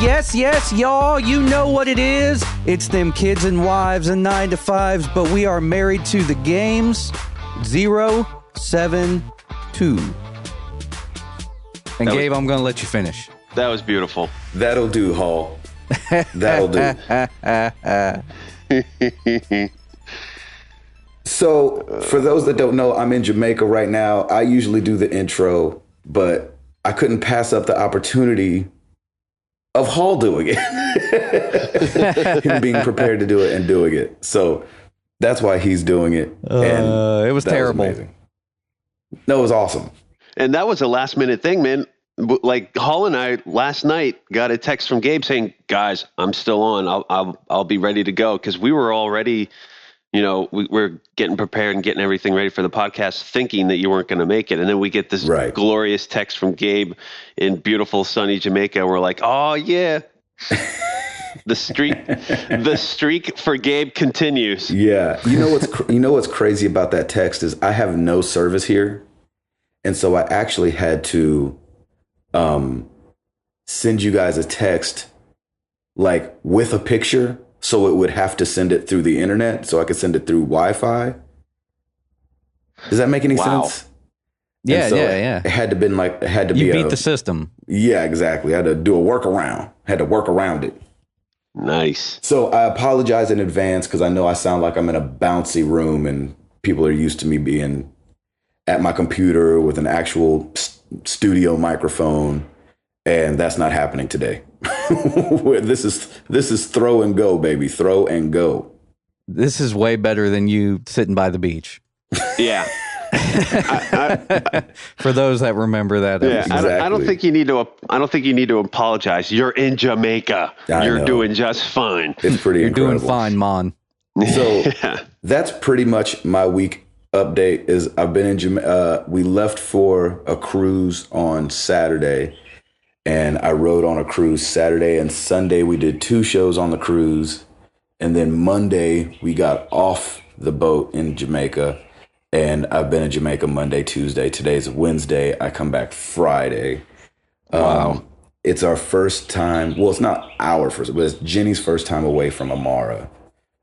Yes, y'all, you know what it is. It's them kids and wives and 9 to 5s, but we are married to the games. 072. And Gabe, I'm going to let you finish. That was beautiful. That'll do, Hall. That'll do. So, for those that don't know, I'm in Jamaica right now. I usually do the intro, but I couldn't pass up the opportunity of Hall doing it. Him being prepared to do it and doing it. So, that's why he's doing it. And it was terrible. amazing. No, it was awesome. And that was a last minute thing, man. Like Hall and I last night got a text from Gabe saying, "Guys, I'm still on. I'll be ready to go," because we were already, we're getting prepared and getting everything ready for the podcast, thinking that you weren't going to make it, and then we get this glorious text from Gabe in beautiful sunny Jamaica. We're like, "Oh yeah." The streak for Gabe continues. Yeah. You know what's crazy about that text is I have no service here. And so I actually had to send you guys a text like with a picture, so it would have to send it through the internet, so I could send it through Wi-Fi. Does that make any sense? Yeah, yeah. It had to be You beat the system. Yeah, exactly. I had to do a workaround. Had to work around it. Nice. So I apologize in advance because I know I sound like I'm in a bouncy room and people are used to me being at my computer with an actual studio microphone, and that's not happening today. This is throw and go, baby. Throw and go. This is way better than you sitting by the beach. Yeah. For those that remember that. Yeah, exactly. I don't think you need to apologize. You're in Jamaica. You're doing just fine. It's pretty You're incredible. doing fine, Mon. So that's pretty much my week update. Is I've been in Jamaica. We left for a cruise on Saturday, and I rode on a cruise Saturday and Sunday. We did 2 shows on the cruise, and then Monday we got off the boat in Jamaica. And I've been in Jamaica Monday, Tuesday. Today's Wednesday. I come back Friday. Wow. It's our first time. Well, it's not our first, but it's Jenny's first time away from Amara.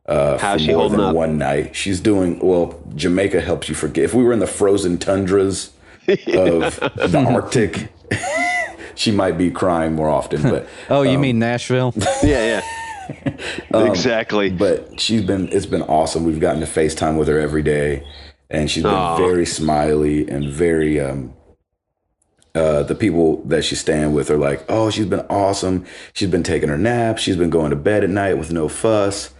How's she holding up? One night. She's doing well. Jamaica helps you forget. If we were in the frozen tundras of the Arctic, she might be crying more often. But you mean Nashville? Yeah. Exactly. But it's been awesome. We've gotten to FaceTime with her every day. And she's been very smiley and very, the people that she's staying with are like, "Oh, she's been awesome. She's been taking her naps. She's been going to bed at night with no fuss."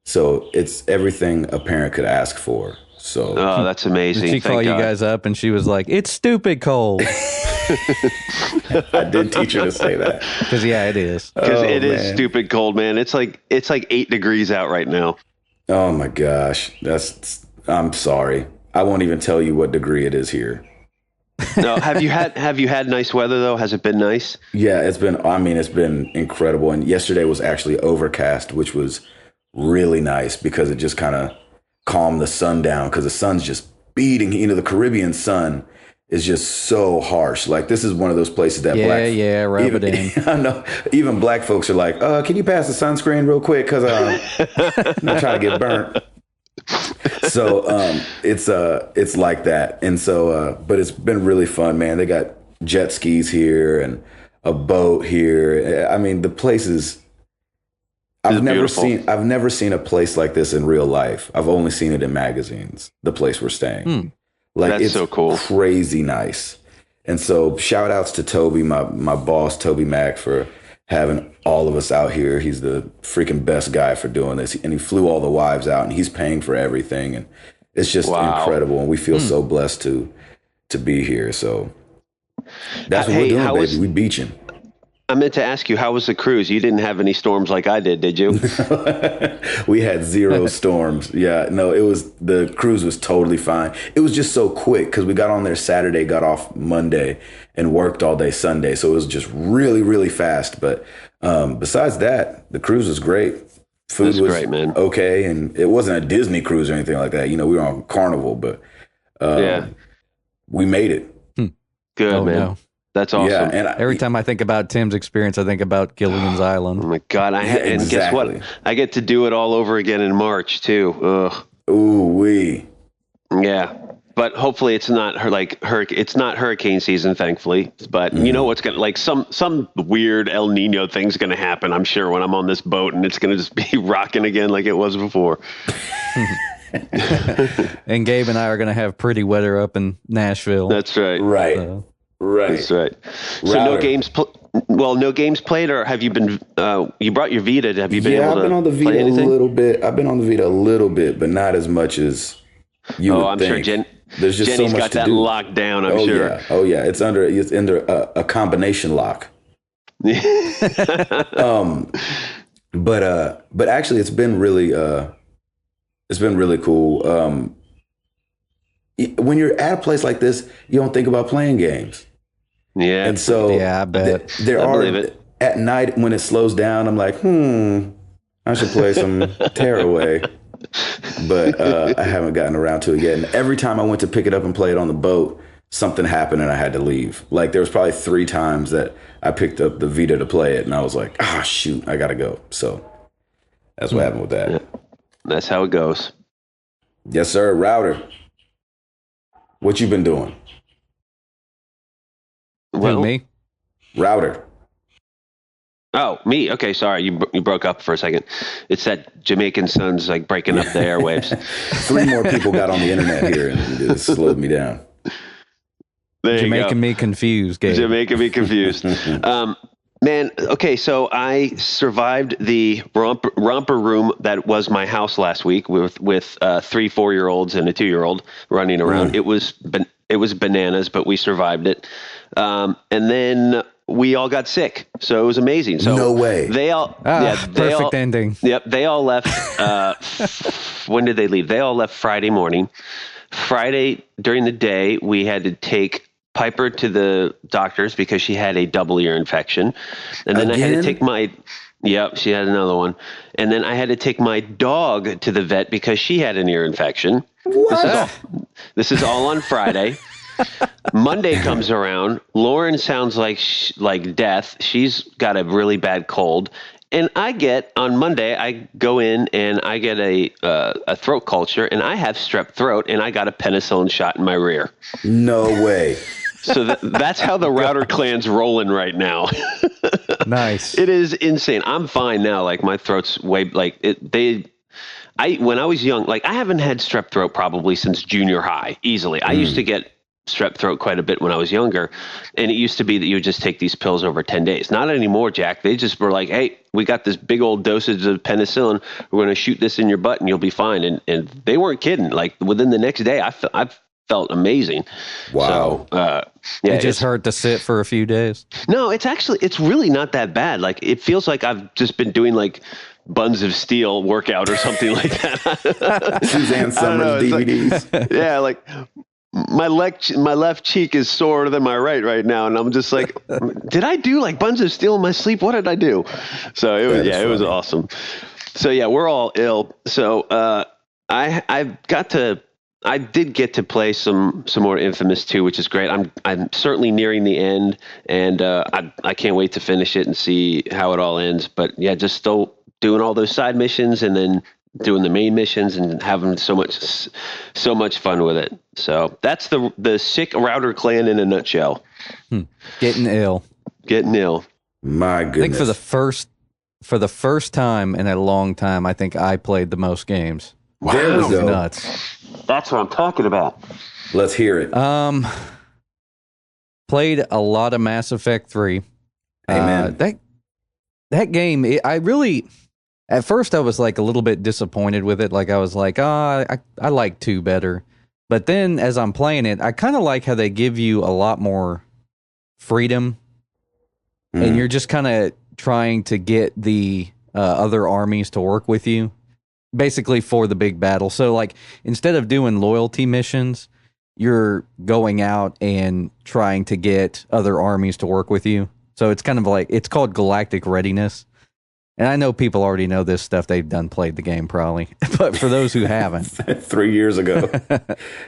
So it's everything a parent could ask for. So that's amazing. Did she call you guys up and she was like, "It's stupid cold"? I did teach her to say that. Because it is. Because it is stupid cold, man. It's like 8 degrees out right now. Oh my gosh. I'm sorry. I won't even tell you what degree it is here. No, have you had nice weather though? Has it been nice? Yeah, it's been incredible. And yesterday was actually overcast, which was really nice because it just kind of calmed the sun down, because the sun's just beating. The Caribbean sun is just so harsh. Like, this is one of those places that rub it in. I know. Even black folks are like, "Can you pass the sunscreen real quick? Because I'm not trying to get burnt." So it's like that. And so but it's been really fun, man. They got jet skis here and a boat here. I mean, the place is I've never seen a place like this in real life. I've only seen it in magazines, the place we're staying. Like, that's it's so cool. Crazy nice. And so shout outs to Toby, my boss, Toby Mack, for having all of us out here. He's the freaking best guy for doing this. And he flew all the wives out, and he's paying for everything. And it's just incredible. And we feel so blessed to be here. So that's what we're doing, baby. We beaching. I meant to ask you, how was the cruise? You didn't have any storms like I did you? We had 0 storms. Yeah, no, the cruise was totally fine. It was just so quick because we got on there Saturday, got off Monday, and worked all day Sunday. So it was just really, really fast. But besides that, the cruise was great. Food was great, man. Okay, and it wasn't a Disney cruise or anything like that. We were on Carnival, but we made it. Good, man. No. That's awesome. Yeah, and Every time I think about Tim's experience, I think think Gilligan's Oh Island. my God! And guess what? I get to do it all over again in March too. Ugh. Ooh wee. Yeah, but hopefully it's not it's not hurricane season, thankfully. But you know what's gonna some weird El Nino thing's gonna happen. I'm sure when I'm on this boat and it's gonna just be rocking again like it was before. And Gabe and I are going to have pretty weather up in Nashville. That's right. Right. Right. That's right. So no games. No games played, or have you been? You brought your Vita. Have you been? Yeah, able I've been to on the play Vita a anything? little bit. I've been on the Vita a little bit, but not as much as you would I'm think. sure There's just Jenny's so much got to that do. locked down. I'm sure. Yeah. Oh yeah. It's under a combination lock. But actually, it's been really cool. When you're at a place like this, you don't think about playing games. Yeah. And so Yeah, I bet. there I are believe it. at night when it slows down, I'm like, I should play some Tearaway. But I haven't gotten around to it yet. And every time I went to pick it up and play it on the boat, something happened and I had to leave. Like there was probably 3 times that I picked up the Vita to play it and I was like, shoot, I gotta go. So that's what happened with that. Yeah. That's how it goes. Yes, sir. Router. What you been doing? Well, me? Router. Oh, me. Okay, sorry. You broke up for a second. It's that Jamaican sun's like breaking up the airwaves. 3 more people got on the internet here and it slowed me down. There you go. Making me confused, Gabe. Making me confused. Man, okay, so I survived the romper room that was my house last week with 3 4-year-olds and a 2-year-old running around. It was bananas, but we survived it. And then we all got sick, so it was amazing. So no way. They all perfect ending. Yep, they all left. When did they leave? They all left Friday morning. Friday during the day, we had to take Piper to the doctors because she had a double ear infection. And then I had to take she had another one. And then I had to take my dog to the vet because she had an ear infection. What? This is all on Friday. Monday comes around. Lauren sounds like death. She's got a really bad cold. And on Monday, I go in and I get a throat culture and I have strep throat and I got a penicillin shot in my rear. No way. So that's how the Router clan's rolling right now. Nice. It is insane. I'm fine now. Like my throat's way like it. When I was young, like I haven't had strep throat probably since junior high. Easily, I used to get strep throat quite a bit when I was younger, and it used to be that you would just take these pills over 10 days. Not anymore, Jack. They just were like, "Hey, we got this big old dosage of penicillin. We're going to shoot this in your butt, and you'll be fine." And they weren't kidding. Like within the next day, I felt amazing. Wow. So, It just hurt to sit for a few days. No, it's really not that bad. Like it feels like I've just been doing like Buns of Steel workout or something like that. Suzanne Summers DVDs. Like, yeah, like my left cheek is sorer than my right now, and I'm just like, did I do like Buns of Steel in my sleep? What did I do? So it was awesome. So yeah, we're all ill. So I did get to play some more Infamous 2, which is great. I'm certainly nearing the end, and I can't wait to finish it and see how it all ends. But yeah, just still doing all those side missions and then doing the main missions and having so much fun with it. So that's the sick Router clan in a nutshell. Getting ill. My goodness. I think for the first time in a long time, I think I played the most games. Wow. There we go. Nuts. That's what I'm talking about. Let's hear it. Played a lot of Mass Effect 3. Amen. That game, at first I was like a little bit disappointed with it. Like I was like, I like 2 better. But then as I'm playing it, I kind of like how they give you a lot more freedom. And you're just kind of trying to get the other armies to work with you. Basically for the big battle. So like instead of doing loyalty missions, you're going out and trying to get other armies to work with you. So it's kind of like, it's called Galactic Readiness. And I know people already know this stuff. They've played the game probably. But for those who haven't. 3 years ago.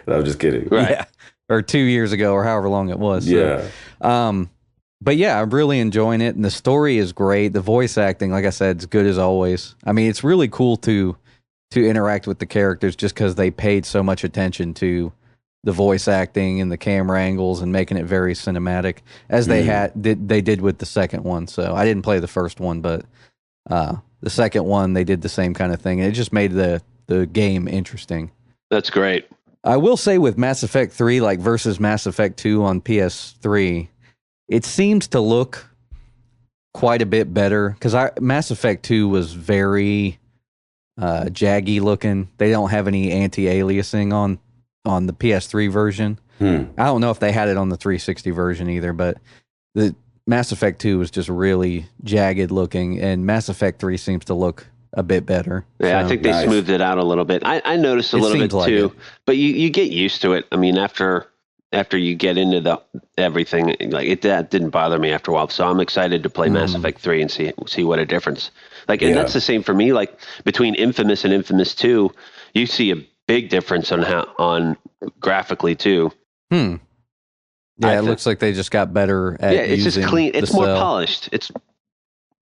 I'm just kidding. Right. Yeah. Or 2 years ago or however long it was. Yeah. So, but yeah, I'm really enjoying it, and the story is great. The voice acting, like I said, is good as always. I mean, it's really cool to interact with the characters just because they paid so much attention to the voice acting and the camera angles and making it very cinematic as they did with the second one. So I didn't play the first one, but the second one they did the same kind of thing, and it just made the game interesting. That's great. I will say with Mass Effect 3, like versus Mass Effect 2 on PS3, it seems to look quite a bit better because Mass Effect 2 was very jaggy looking. They don't have any anti-aliasing on the PS3 version. I don't know if they had it on the 360 version either, but the Mass Effect 2 was just really jagged looking, and Mass Effect 3 seems to look a bit better. Yeah, So, I think they smoothed it out a little bit. I noticed a little bit seems like too, it. but you get used to it. I mean, after you get into the everything, like that didn't bother me after a while. So I'm excited to play Mass Effect 3 and see what a difference. Like, and that's the same for me. Like between Infamous and Infamous 2, you see a big difference on graphically too. Yeah, it looks like they just got better at it's just clean. It's more polished. It's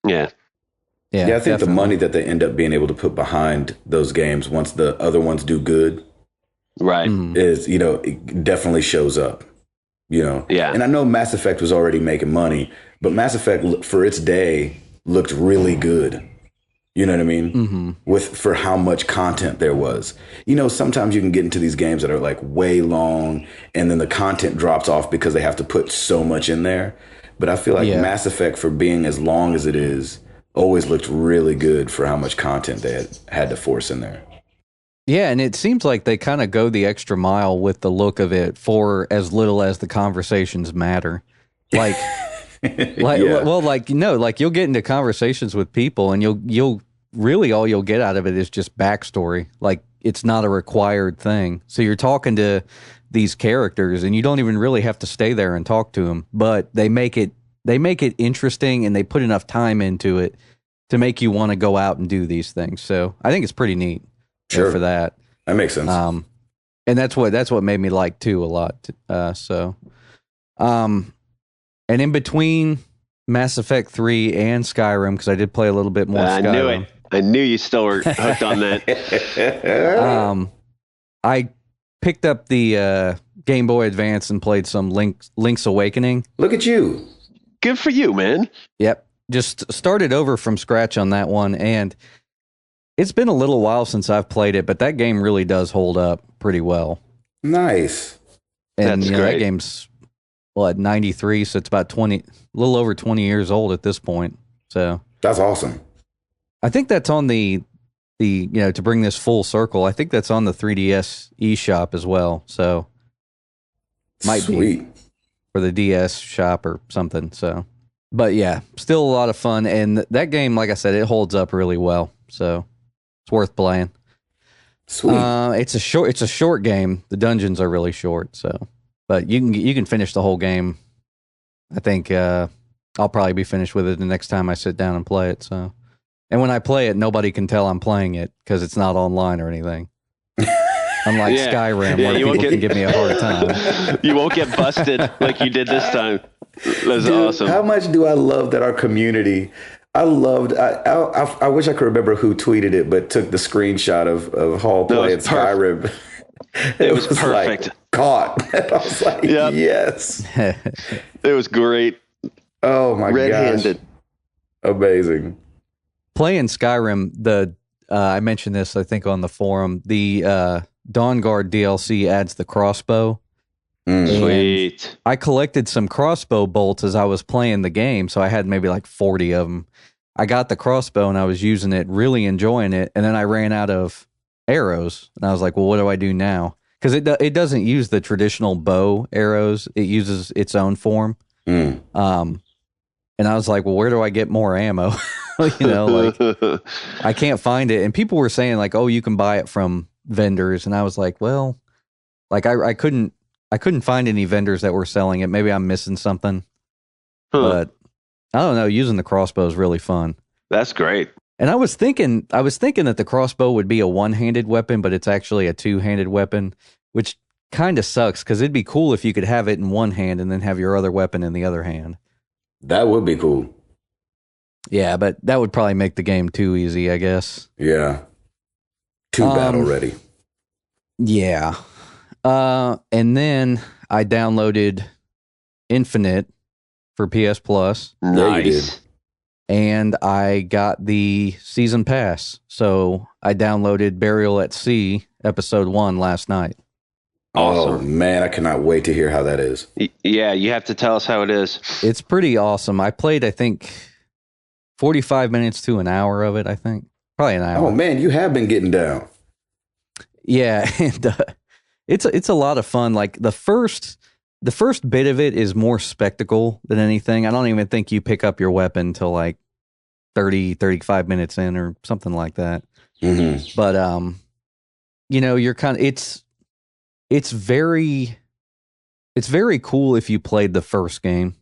Yeah, I think definitely. the money that they end up being able to put behind those games once the other ones do good, right, is, it definitely shows up. Yeah. And I know Mass Effect was already making money, but Mass Effect for its day looked really good. You know what I mean? For how much content there was. Sometimes you can get into these games that are like way long, and then the content drops off because they have to put so much in there. But I feel like Mass Effect, for being as long as it is, always looked really good for how much content they had to force in there. Yeah, and it seems like they kind of go the extra mile with the look of it for as little as the conversations matter. Like, like you'll get into conversations with people, and you'll really all you'll get out of it is just backstory. Like, it's not a required thing. So you're talking to these characters, and you don't even really have to stay there and talk to them, but they make it interesting, and they put enough time into it to make you want to go out and do these things. So I think it's pretty neat. Sure. For that. That makes sense. And that's what made me like 2 a lot. And in between Mass Effect 3 and Skyrim, because I did play a little bit more Skyrim. I knew it. I knew you still were hooked on that. I picked up the Game Boy Advance and played some Link's Awakening. Look at you. Good for you, man. Yep. Just started over from scratch on that one, and it's been a little while since I've played it, but that game really does hold up pretty well. Nice. And That's great. That game's at 93, so it's about a little over 20 years old at this point. So that's awesome. I think that's on the to bring this full circle, I think that's on the 3DS eShop as well. So might be for the DS shop or something. So, but yeah, still a lot of fun. And that game, like I said, it holds up really well. So it's worth playing. Sweet. It's a short game. The dungeons are really short, so but you can finish the whole game. I think I'll probably be finished with it the next time I sit down and play it. So, and when I play it, nobody can tell I'm playing it because it's not online or anything. Unlike Skyrim, where people can give me a hard time. You won't get busted like you did this time. That's awesome. How much do I love that our community? I wish I could remember who tweeted it, but took the screenshot of Hall playing Skyrim. It was perfect. Like, caught. I was like, yes. It was great. Oh my gosh. Red-handed. Amazing. Playing Skyrim, I mentioned this, I think, on the forum. The Dawn Guard DLC adds the crossbow. Sweet. I collected some crossbow bolts as I was playing the game, so I had maybe like 40 of them. I got the crossbow and I was using it, really enjoying it, and then I ran out of arrows, and I was like, well, what do I do now? Because it doesn't use the traditional bow arrows. It uses its own form. And I was like, well, where do I get more ammo? I can't find it. And people were saying like, oh, you can buy it from vendors. And I was like, well, like I couldn't find any vendors that were selling it. Maybe I'm missing something. But I don't know. Using the crossbow is really fun. That's great. And I was thinking that the crossbow would be a one-handed weapon, but it's actually a two-handed weapon, which kind of sucks because it'd be cool if you could have it in one hand and then have your other weapon in the other hand. That would be cool. Yeah, but that would probably make the game too easy, I guess. Yeah. Too battle ready. Yeah. And then I downloaded Infinite for PS Plus. Nice. Yeah, you did. And I got the season pass. So I downloaded Burial at Sea episode 1 last night. Awesome. Oh, man, I cannot wait to hear how that is. Yeah, you have to tell us how it is. It's pretty awesome. I played, I think, 45 minutes to an hour of it, I think. Probably an hour. Oh, man, you have been getting down. Yeah, and it's a lot of fun. Like the first bit of it is more spectacle than anything. I don't even think you pick up your weapon till like 35 minutes in or something like that. Mm-hmm. But you're kind of it's very cool if you played the first game,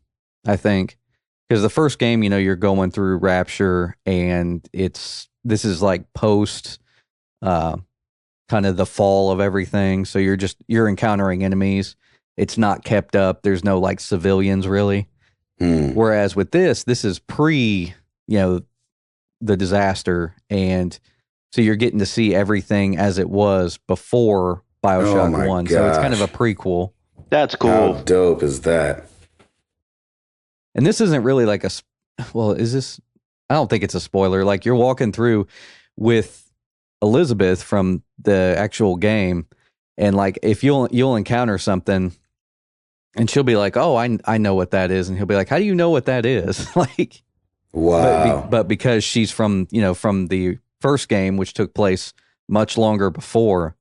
I think. Because the first game, you're going through Rapture and this is like post kind of the fall of everything. So you're encountering enemies. It's not kept up. There's no like civilians really. Whereas with this is pre, the disaster. And so you're getting to see everything as it was before BioShock 1. So it's kind of a prequel. That's cool. How dope is that? And this isn't really like is this? I don't think it's a spoiler. Like you're walking through with Elizabeth from the actual game, and like if you'll encounter something, and she'll be like, "Oh, I know what that is," and he'll be like, "How do you know what that is?" Like, wow. But because she's from the first game, which took place much longer before.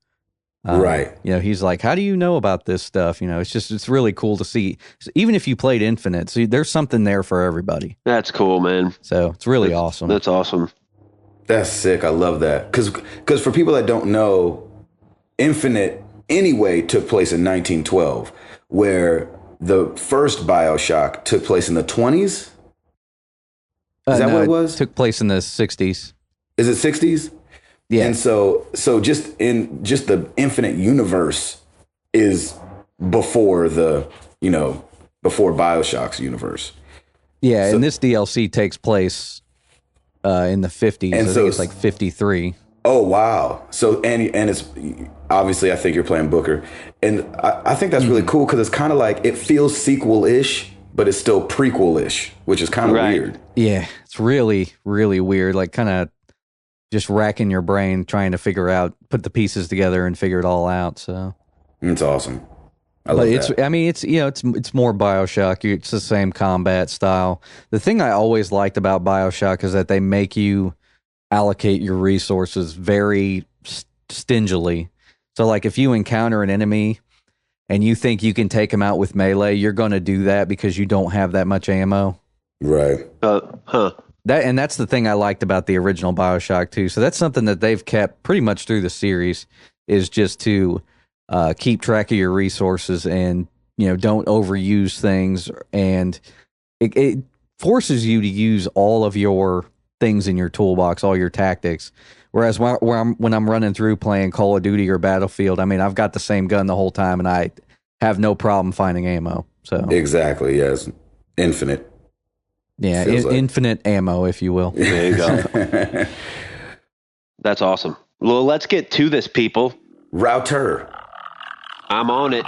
Right. He's like, how do you know about this stuff? It's really cool to see. Even if you played Infinite, so there's something there for everybody. That's cool, man. So it's really awesome. That's awesome. That's sick. I love that. Because for people that don't know, Infinite anyway took place in 1912, where the first BioShock took place in the 20s. Is that what it was? It took place in the 60s. Is it 60s? Yeah. And so just the Infinite universe is before before BioShock's universe. Yeah, and this DLC takes place in the 50s. And I think it's like 53. Oh wow! So and it's obviously I think you're playing Booker, and I think that's really cool because it's kind of like it feels sequel-ish, but it's still prequel-ish, which is kind of weird. Yeah, it's really really weird. Like kind of just racking your brain trying to put the pieces together and figure it all out. So it's awesome. I love that. I mean, it's more BioShock. It's the same combat style. The thing I always liked about BioShock is that they make you allocate your resources very stingily. So like if you encounter an enemy and you think you can take them out with melee, you're going to do that because you don't have that much ammo. Right. That's the thing I liked about the original BioShock too. So that's something that they've kept pretty much through the series is just to keep track of your resources and don't overuse things, and it forces you to use all of your things in your toolbox, all your tactics. Whereas when I'm running through playing Call of Duty or Battlefield, I mean I've got the same gun the whole time and I have no problem finding ammo. So exactly, yes, infinite. Yeah, infinite ammo, if you will. There you go. That's awesome. Well, let's get to this, people. Router. I'm on it.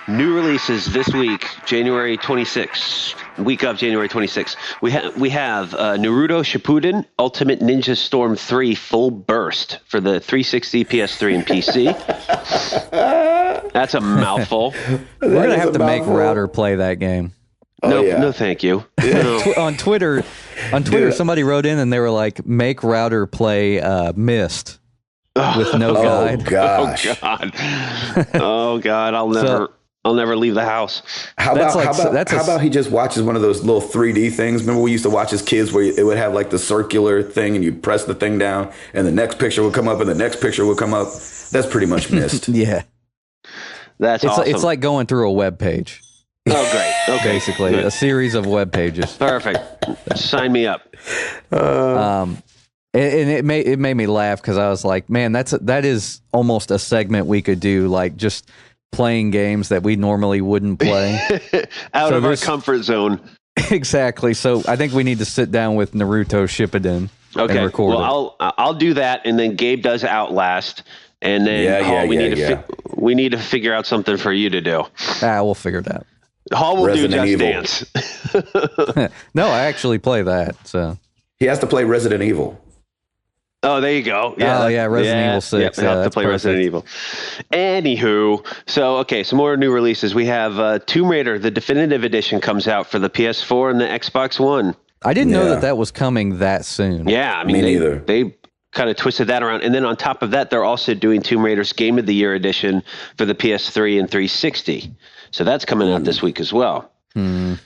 New releases this week, January 26th, week of January 26th. We have Naruto Shippuden Ultimate Ninja Storm 3 Full Burst for the 360, PS3, and PC. That's a mouthful. We're going to have to make Router play that game. No, thank you. No. On Twitter, somebody wrote in and they were like, make Router play Myst with no guide. Oh, gosh. Oh, God. I'll never leave the house. How about he just watches one of those little 3D things? Remember we used to watch as kids where it would have like the circular thing and you'd press the thing down and the next picture would come up and the next picture would come up. That's pretty much Myst. Yeah. That's awesome. It's like going through a web page. Oh, great. Okay. Basically, a series of web pages. Perfect. Sign me up. And it made me laugh because I was like, man, that is almost a segment we could do, like just playing games that we normally wouldn't play. Out of our comfort zone. Exactly. So I think we need to sit down with Naruto Shippuden and record it. Well, I'll do that, and then Gabe does Outlast, and then we need to figure out something for you to do. We'll figure it out. Hall will Resident do Evil. Just Dance. No, I actually play that. So He has to play Resident Evil. Oh, there you go. Resident Evil 6. Yep, have to play Resident Evil. Anywho, some more new releases. We have Tomb Raider, the definitive edition, comes out for the PS4 and the Xbox One. I didn't know that was coming that soon. Yeah, I mean, Me neither. They kind of twisted that around. And then on top of that, they're also doing Tomb Raider's Game of the Year edition for the PS3 and 360. So that's coming out this week as well. And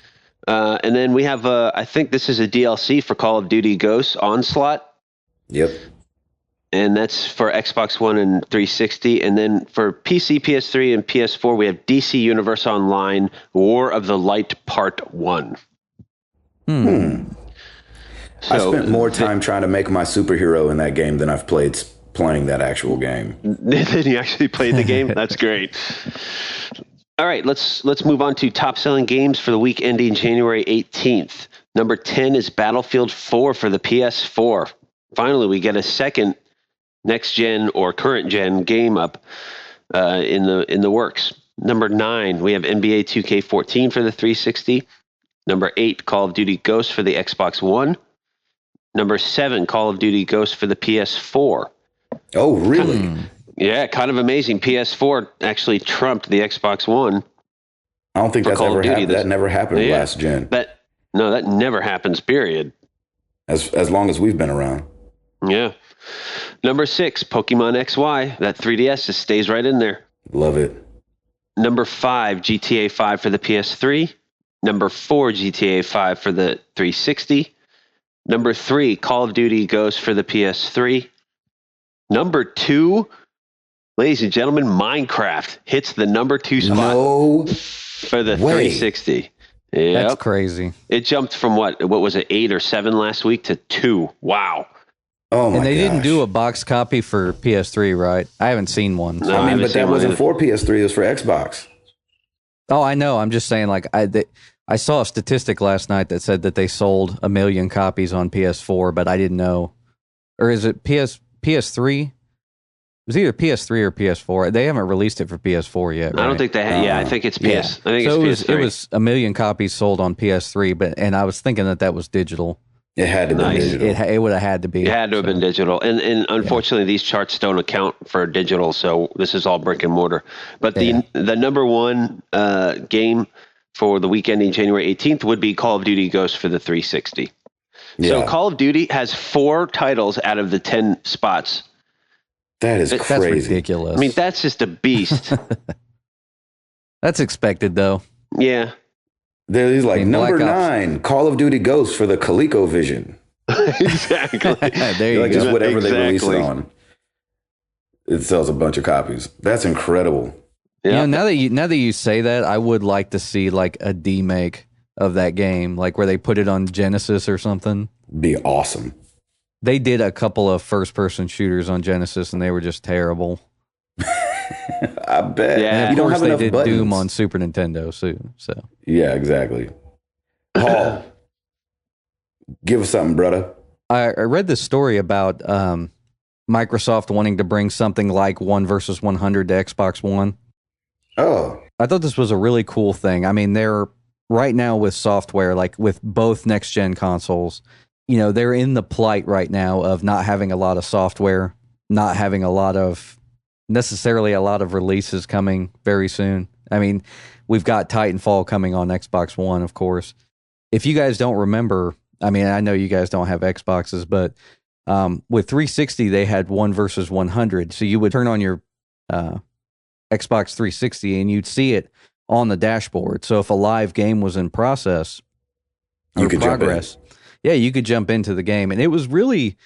then we have, I think this is a DLC for Call of Duty Ghosts Onslaught. Yep. And that's for Xbox One and 360. And then for PC, PS3, and PS4, we have DC Universe Online War of the Light Part 1. I spent more time trying to make my superhero in that game than I've playing that actual game. Then you actually played the game? That's great. All right, let's move on to top selling games for the week ending January 18th. Number 10 is Battlefield 4 for the PS4. Finally, we get a second next gen or current gen game up in the works. Number 9, we have NBA 2K14 for the 360. Number 8, Call of Duty Ghosts for the Xbox One. Number 7, Call of Duty Ghosts for the PS4. Oh, really? Yeah, kind of amazing. PS4 actually trumped the Xbox One. I don't think that's ever happened. That never happened last gen. That never happens, period. As long as we've been around. Yeah. Number 6, Pokemon XY. That 3DS just stays right in there. Love it. Number 5, GTA 5 for the PS3. Number 4, GTA 5 for the 360. Number 3, Call of Duty Ghosts for the PS3. Number 2, ladies and gentlemen, Minecraft hits the number 2 spot for the 360. Yep. That's crazy. It jumped from what was it, 8 or 7 last week to 2. Wow. Oh my! And they didn't do a box copy for PS3, right? I haven't seen one. No, I mean, but that wasn't for PS3; it was for Xbox. Oh, I know. I'm just saying, like I saw a statistic last night that said that they sold 1 million copies on PS4, but I didn't know. Or is it PS3? It was either PS3 or PS4. They haven't released it for PS4 yet. Right? I don't think they have. Yeah, I think it's PS. Yeah. I think it's PS3. It was 1 million copies sold on PS3, and I was thinking that was digital. It had to be digital. It would have had to be. It had to have been digital. And unfortunately, these charts don't account for digital, so this is all brick and mortar. But the number one game for the week ending January 18th would be Call of Duty Ghosts for the 360. Yeah. So Call of Duty has 4 titles out of the 10 spots. That is crazy. That's ridiculous. I mean, that's just a beast. That's expected, though. Yeah. He's like, number 9, Call of Duty Ghosts for the ColecoVision. Exactly. There you go. Just whatever they release it on. It sells a bunch of copies. That's incredible. Yeah. Now that you say that, I would like to see like a demake of that game, like where they put it on Genesis or something. Be awesome. They did a couple of first-person shooters on Genesis, and they were just terrible. I bet. Yeah, and of course they did buttons. Doom on Super Nintendo soon. So yeah, exactly. Paul, give us something, brother. I read this story about Microsoft wanting to bring something like 1 versus 100 to Xbox One. Oh, I thought this was a really cool thing. I mean, they're right now with software, like with both next-gen consoles, you know, they're in the plight right now of not having a lot of software, not having necessarily a lot of releases coming very soon. I mean, we've got Titanfall coming on Xbox One, of course. If you guys don't remember, I mean, I know you guys don't have Xboxes, but with 360, they had 1 versus 100. So you would turn on your Xbox 360 and you'd see it on the dashboard. So if a live game was in process or progress, you could jump into the game. And it was really,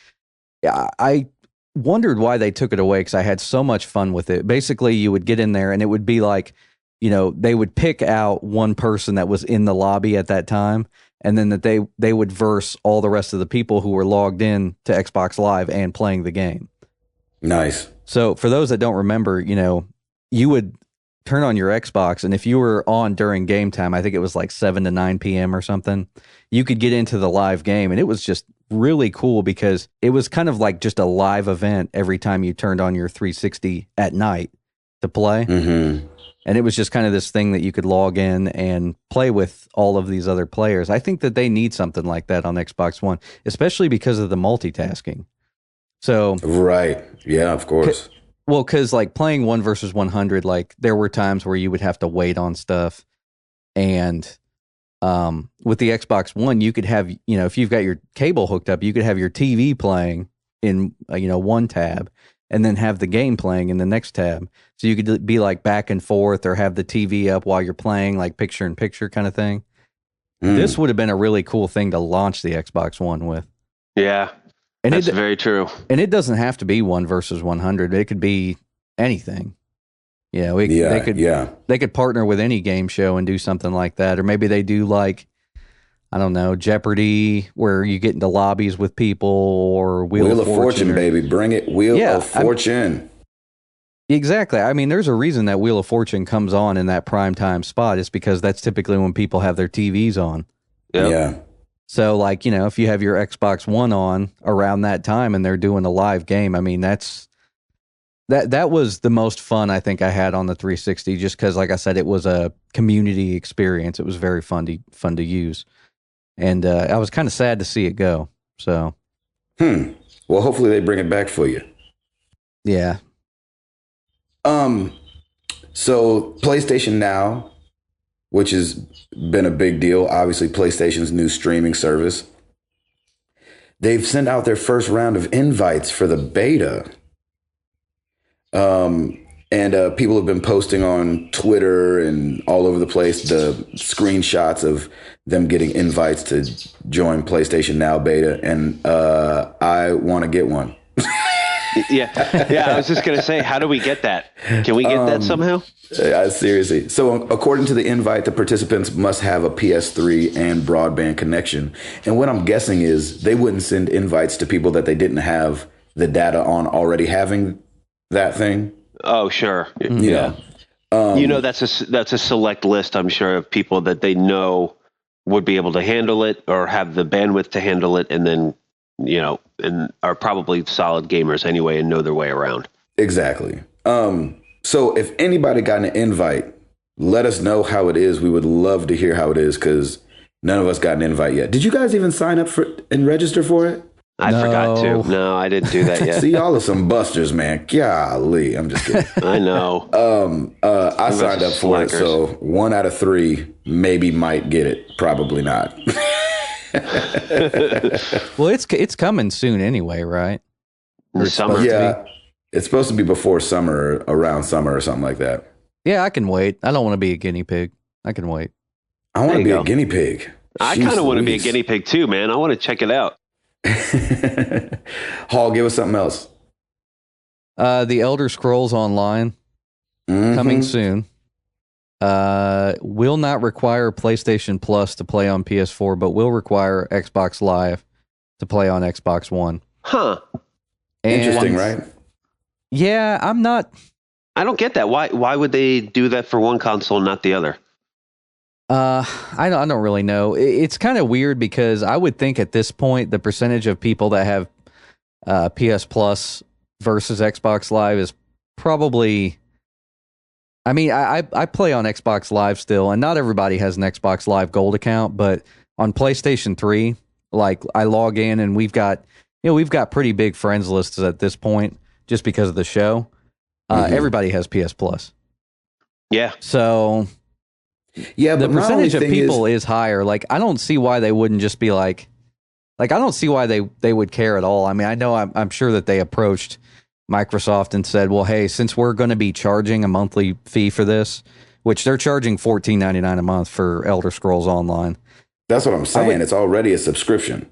I wondered why they took it away because I had so much fun with it. Basically, you would get in there and it would be like they would pick out one person that was in the lobby at that time, and then that they would verse all the rest of the people who were logged in to Xbox Live and playing the game. Nice. So for those that don't remember, you would turn on your Xbox, and if you were on during game time, I think it was like 7 to 9 p.m. or something, you could get into the live game, and it was just really cool because it was kind of like just a live event every time you turned on your 360 at night to play. Mm-hmm. And it was just kind of this thing that you could log in and play with all of these other players. I think that they need something like that on Xbox One, especially because of the multitasking. So right. Yeah, of course. Well, because like playing 1 versus 100, like there were times where you would have to wait on stuff. And with the Xbox One, you could have, if you've got your cable hooked up, you could have your TV playing in, one tab and then have the game playing in the next tab. So you could be like back and forth or have the TV up while you're playing, like picture in picture kind of thing. This would have been a really cool thing to launch the Xbox One with. Yeah. And that's very true. And it doesn't have to be 1 versus 100. It could be anything. They could partner with any game show and do something like that. Or maybe they do like, I don't know, Jeopardy, where you get into lobbies with people, or Wheel of Fortune, baby. Bring it. Wheel of Fortune. Exactly. I mean, there's a reason that Wheel of Fortune comes on in that prime time spot. It's because that's typically when people have their TVs on. Yep. Yeah. So, like, if you have your Xbox One on around that time and they're doing a live game, I mean, that was the most fun I think I had on the 360, just because, like I said, it was a community experience. It was very fun to use. And I was kind of sad to see it go. So, well, hopefully they bring it back for you. Yeah. So PlayStation Now, which has been a big deal, obviously PlayStation's new streaming service, they've sent out their first round of invites for the beta. And people have been posting on Twitter and all over the place the screenshots of them getting invites to join PlayStation Now beta. And I want to get one. Yeah. I was just going to say, how do we get that? Can we get that somehow? Seriously. So according to the invite, the participants must have a PS3 and broadband connection. And what I'm guessing is they wouldn't send invites to people that they didn't have the data on already having that thing. Oh, sure. Yeah. That's a select list, I'm sure, of people that they know would be able to handle it or have the bandwidth to handle it, and then, and are probably solid gamers anyway and know their way around. Exactly. So if anybody got an invite, let us know how it is. We would love to hear how it is, because none of us got an invite yet. Did you guys even sign up for and register for it? I forgot to. No, I didn't do that yet. See, y'all are some busters, man. Golly, I'm just kidding. I know. I signed up for it, so 1 out of 3 maybe might get it. Probably not. Well, it's coming soon anyway, right? The summer. Yeah, it's supposed to be before summer, around summer or something like that. Yeah, I can wait. I don't want to be a guinea pig. I can wait. I want to be a guinea pig. I kind of want to be a guinea pig too, man. I want to check it out. Hall, give us something else. The Elder Scrolls Online, coming soon. Will not require PlayStation Plus to play on PS4, but will require Xbox Live to play on Xbox One. Huh. Interesting, right? Yeah, I don't get that. Why would they do that for one console and not the other? I don't really know. It's kind of weird because I would think at this point the percentage of people that have PS Plus versus Xbox Live is probably. I mean, I play on Xbox Live still, and not everybody has an Xbox Live Gold account, but on PlayStation 3, like I log in and we've got pretty big friends lists at this point just because of the show. Everybody has PS Plus. Yeah. So. Yeah, the but percentage of people is higher. Like, I don't see why they wouldn't just be like I don't see why they would care at all. I mean, I know I'm sure that they approached Microsoft and said, well, hey, since we're going to be charging a monthly fee for this, which they're charging $14.99 a month for Elder Scrolls Online. That's what I'm saying. It's already a subscription.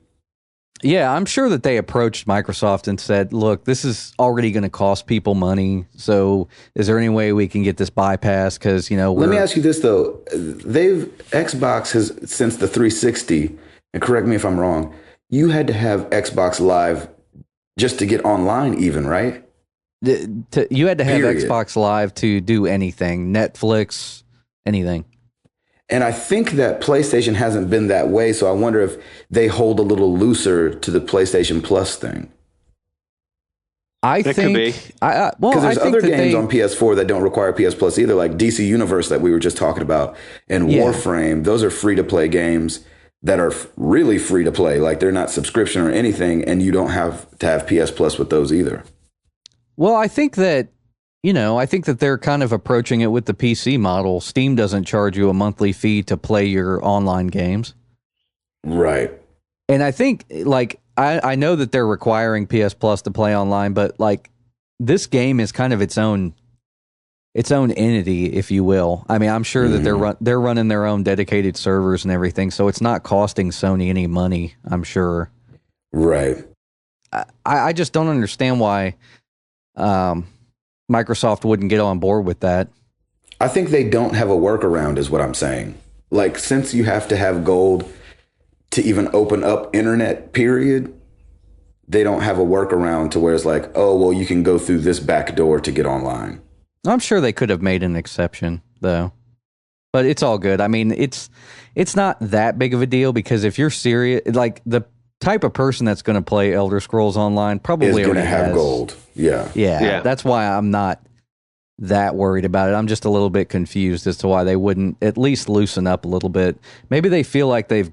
Yeah, I'm sure that they approached Microsoft and said, look, this is already going to cost people money. So is there any way we can get this bypassed? Because, Let me ask you this, though. Xbox has, since the 360, and correct me if I'm wrong, you had to have Xbox Live just to get online even, right? You had to have Period. Xbox Live to do anything, Netflix, anything. And I think that PlayStation hasn't been that way, so I wonder if they hold a little looser to the PlayStation Plus thing. I It think, could be. Because there's other games on PS4 that don't require PS Plus either, like DC Universe that we were just talking about, and Warframe. Those are free-to-play games that are really free-to-play. Like, they're not subscription or anything, and you don't have to have PS Plus with those either. Well, I think that they're kind of approaching it with the PC model. Steam doesn't charge you a monthly fee to play your online games. Right. And I think, like, I know that they're requiring PS Plus to play online, but, like, this game is kind of its own entity, if you will. I mean, I'm sure that they're running their own dedicated servers and everything, so it's not costing Sony any money, I'm sure. Right. I just don't understand why Microsoft wouldn't get on board with that. I think they don't have a workaround, is what I'm saying. Like, since you have to have gold to even open up internet, period, they don't have a workaround to where it's like, oh, well, you can go through this back door to get online. I'm sure they could have made an exception, though. But it's all good. I mean, it's not that big of a deal, because if you're serious, like, the type of person that's going to play Elder Scrolls Online probably Is going already to have has gold. Yeah. That's why I'm not that worried about it. I'm just a little bit confused as to why they wouldn't at least loosen up a little bit. Maybe they feel like they've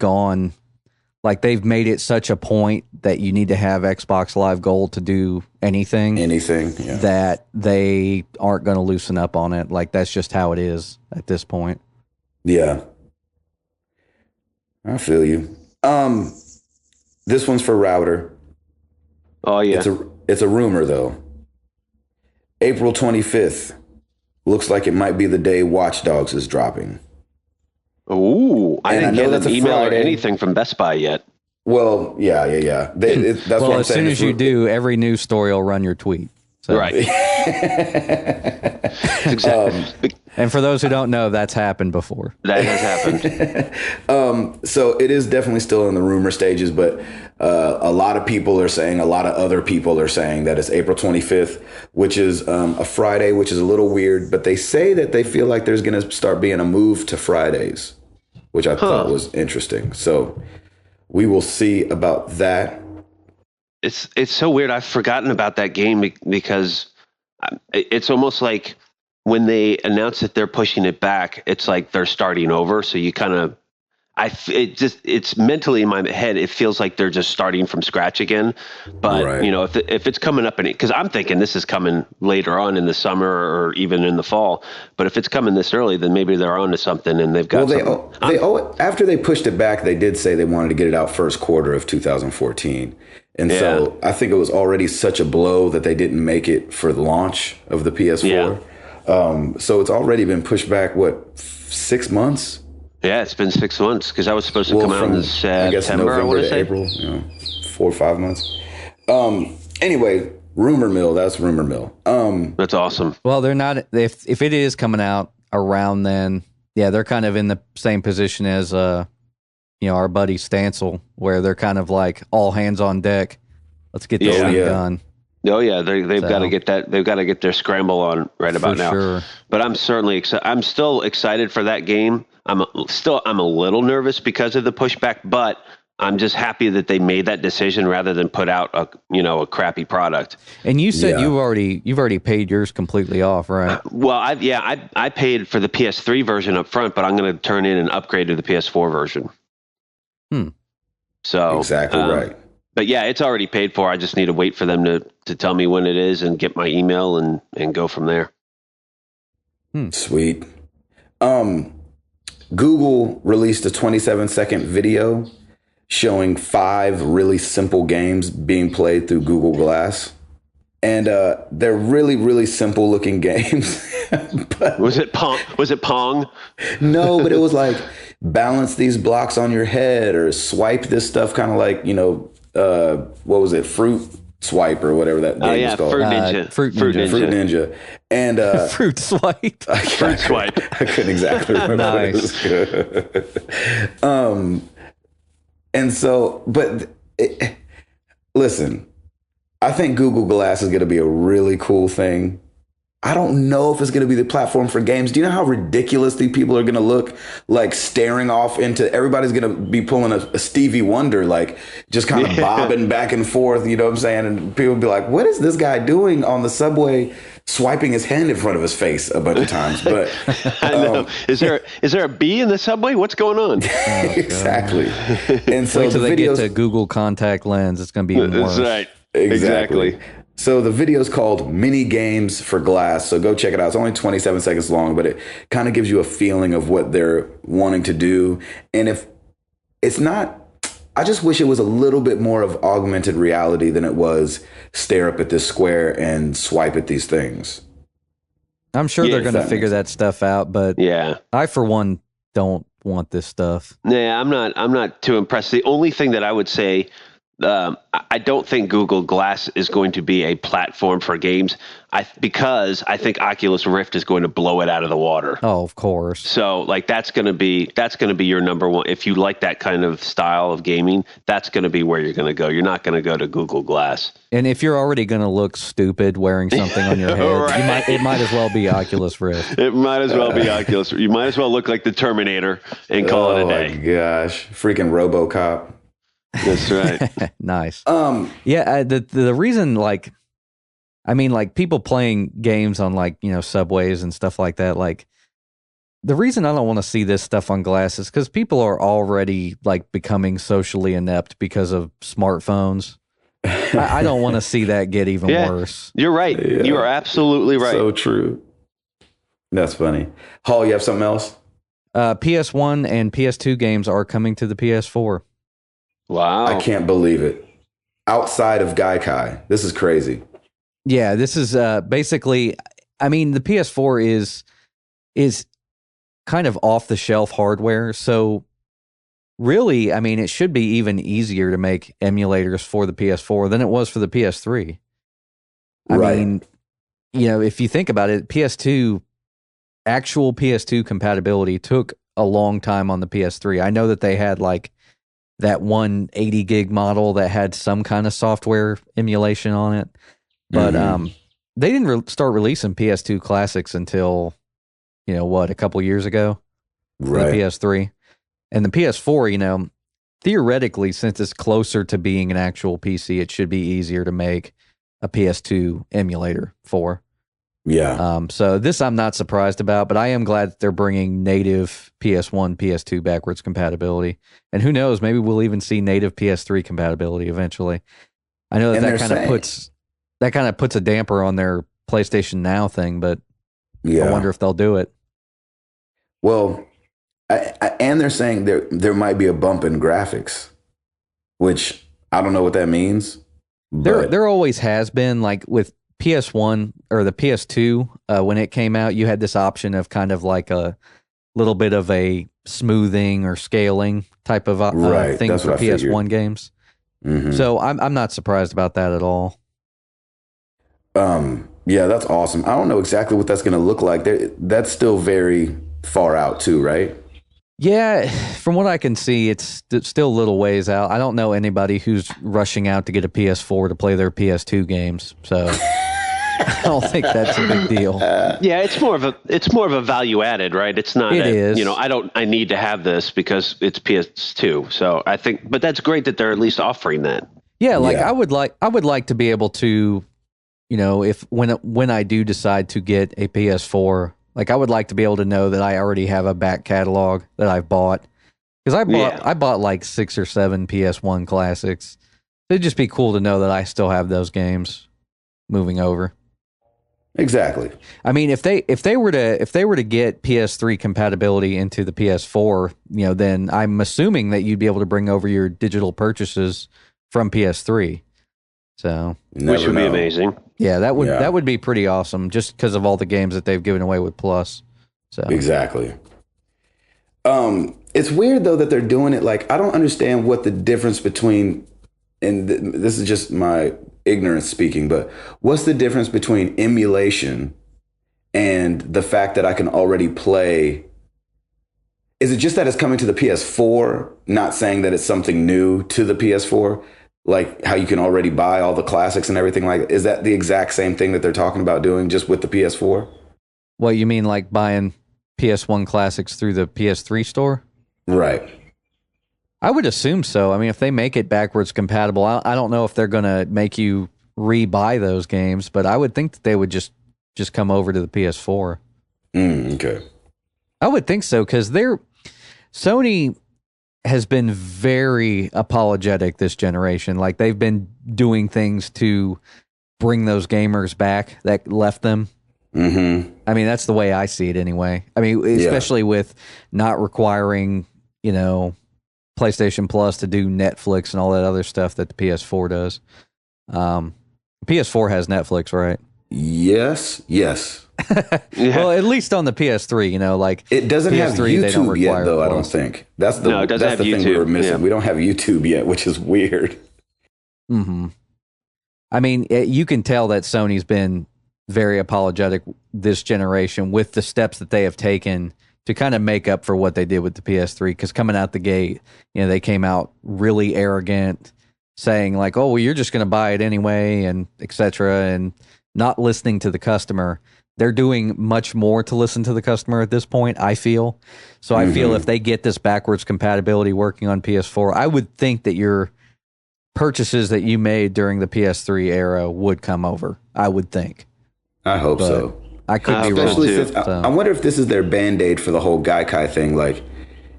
made it such a point that you need to have Xbox Live Gold to do anything. Yeah. That they aren't going to loosen up on it. Like, that's just how it is at this point. Yeah. I feel you. This one's for Router. Oh, yeah. It's a rumor, though. April 25th. Looks like it might be the day Watch Dogs is dropping. Ooh, I didn't get an email Friday. or anything from Best Buy yet. Well, yeah. That's Well, what I'm as saying. soon as you do, every news story will run your tweet. So. Right. Exactly. And for those who don't know, that's happened before. That has happened. So it is definitely still in the rumor stages, but a lot of people are saying, a lot of other people are saying that it's April 25th, which is a Friday, which is a little weird. But they say that they feel like there's going to start being a move to Fridays, which I thought was interesting. So we will see about that. It's so weird. I've forgotten about that game because it's almost like when they announce that they're pushing it back, it's like they're starting over. So you kind of, it's mentally in my head, it feels like they're just starting from scratch again. But, Right. If it's coming up because I'm thinking this is coming later on in the summer or even in the fall. But if it's coming this early, then maybe they're onto something and they've got after they pushed it back, they did say they wanted to get it out first quarter of 2014. And so I think it was already such a blow that they didn't make it for the launch of the PS4. Yeah. So it's already been pushed back, 6 months? Yeah, it's been 6 months because I was supposed to come out in September, I want to say. April, 4 or 5 months. Anyway, rumor mill. That's rumor mill. That's awesome. Well, they're not. If it is coming out around then, they're kind of in the same position as our buddy Stancil, where they're kind of like all hands on deck. Let's get this thing done. Oh yeah, they've got to get that. They've got to get their scramble on right about now. Sure. But I'm certainly excited. I'm still excited for that game. I'm a little nervous because of the pushback, but I'm just happy that they made that decision rather than put out a crappy product. And you said you've already paid yours completely off, right? Well, I paid for the PS3 version up front, but I'm going to turn in an upgrade to the PS4 version. So exactly right. But yeah, it's already paid for. I just need to wait for them to tell me when it is and get my email and go from there. Sweet. Google released a 27-second video showing 5 really simple games being played through Google Glass. And they're really, really simple looking games. But Was it Pong? no, but it was like balance these blocks on your head or swipe this stuff kind of like, what was it, Fruit Swipe or whatever that game was called. Fruit Ninja. Fruit Ninja. Fruit Ninja. And Fruit Swipe. Fruit Swipe. I couldn't exactly remember. Nice. What it was. And so, listen, I think Google Glass is going to be a really cool thing. I don't know if it's going to be the platform for games. Do you know how ridiculous these people are going to look, like staring off into, everybody's going to be pulling a Stevie Wonder, like just kind of bobbing back and forth, you know what I'm saying? And people will be like, what is this guy doing on the subway, swiping his hand in front of his face a bunch of times? But I know. Is there a bee in the subway? What's going on? Exactly. And so Wait till the they get videos, to Google Contact Lens. It's going to be even worse. That's right. exactly. So the video is called Mini Games for Glass. So go check it out. It's only 27 seconds long, but it kind of gives you a feeling of what they're wanting to do. And if it's not, I just wish it was a little bit more of augmented reality than it was stare up at this square and swipe at these things. I'm sure Yeah, they're going to figure that stuff out, but Yeah. I, for one, don't want this stuff. Yeah, I'm not too impressed. The only thing that I would say, I don't think Google Glass is going to be a platform for games. Because I think Oculus Rift is going to blow it out of the water. Oh, of course. So like that's going to be your number one. If you like that kind of style of gaming, that's going to be where you're going to go. You're not going to go to Google Glass. And if you're already going to look stupid wearing something on your head, Right. it might as well be Oculus Rift. It might as well be Oculus. You might as well look like the Terminator and call it a day. Oh my gosh. Freaking RoboCop. That's right. Nice. Yeah, the reason, like, I mean, like people playing games on like, subways and stuff like that, like the reason I don't want to see this stuff on glass is because people are already like becoming socially inept because of smartphones. I don't want to see that get even worse. You're right. Yeah. You are absolutely right. So true. That's funny. Hall, you have something else? PS1 and PS2 games are coming to the PS4. Wow. I can't believe it. Outside of Gaikai. This is crazy. Yeah, this is basically, I mean, the PS4 is kind of off the shelf hardware. So really, I mean, it should be even easier to make emulators for the PS4 than it was for the PS3. I mean, if you think about it, actual PS2 compatibility took a long time on the PS3. I know that they had like that 180 gig model that had some kind of software emulation on it. But they didn't start releasing PS2 classics until, a couple years ago for the PS3. And the PS4, theoretically, since it's closer to being an actual PC, it should be easier to make a PS2 emulator for. Yeah. So this I'm not surprised about, but I am glad that they're bringing native PS1, PS2 backwards compatibility. And who knows, maybe we'll even see native PS3 compatibility eventually. I know that kind of puts a damper on their PlayStation Now thing, but I wonder if they'll do it. Well, and they're saying there might be a bump in graphics, which I don't know what that means. There always has been, like with PS1 or the PS2, when it came out, you had this option of kind of like a little bit of a smoothing or scaling type of thing That's for what I PS1 figured. games. Mhm. So I'm not surprised about that at all. Yeah, that's awesome. I don't know exactly what that's going to look like. That's still very far out too, right? Yeah, from what I can see, it's still a little ways out. I don't know anybody who's rushing out to get a PS4 to play their PS2 games, so I don't think that's a big deal. Yeah, it's more of a value added, right? It's not. It is. I need to have this because it's PS2. So I think, but that's great that they're at least offering that. Yeah, I would like to be able to, if when I do decide to get a PS4. Like, I would like to be able to know that I already have a back catalog that I've bought. Because I bought like 6 or 7 PS1 classics. It'd just be cool to know that I still have those games moving over. Exactly. I mean, if they were to get PS3 compatibility into the PS4, then I'm assuming that you'd be able to bring over your digital purchases from PS3. So, Which would be amazing. Yeah, that would be pretty awesome, just because of all the games that they've given away with Plus. So Exactly. It's weird though that they're doing it. Like, I don't understand what the difference between and this is just my ignorance speaking, but what's the difference between emulation and the fact that I can already play? Is it just that it's coming to the PS4, not saying that it's something new to the PS4? Like how you can already buy all the classics and everything like that? Is that the exact same thing that they're talking about doing just with the PS4? What you mean, like buying PS1 classics through the PS3 store? Right. I would assume so. I mean, if they make it backwards compatible, I don't know if they're going to make you re-buy those games, but I would think that they would just come over to the PS4. Okay. I would think so because Sony has been very apologetic this generation. Like they've been doing things to bring those gamers back that left them. Mm-hmm. I mean, that's the way I see it anyway. I mean, especially with not requiring, PlayStation Plus to do Netflix and all that other stuff that the PS4 does. PS4 has Netflix, right? Yes. Well, at least on the PS3, like it doesn't have PS3, YouTube yet, though. I don't think that's the no, it doesn't that's have the thing we YouTube. were missing. Yeah. We don't have YouTube yet, which is weird. Mm-hmm. I mean, you can tell that Sony's been very apologetic this generation with the steps that they have taken to kind of make up for what they did with the PS3. Because coming out the gate, they came out really arrogant, saying like, "Oh, well, you're just going to buy it anyway," and etc., and not listening to the customer. They're doing much more to listen to the customer at this point, I feel. So I feel if they get this backwards compatibility working on PS4, I would think that your purchases that you made during the PS3 era would come over. I would think. I hope so. I could be wrong. Especially since I wonder if this is their Band-Aid for the whole Gaikai thing. Like,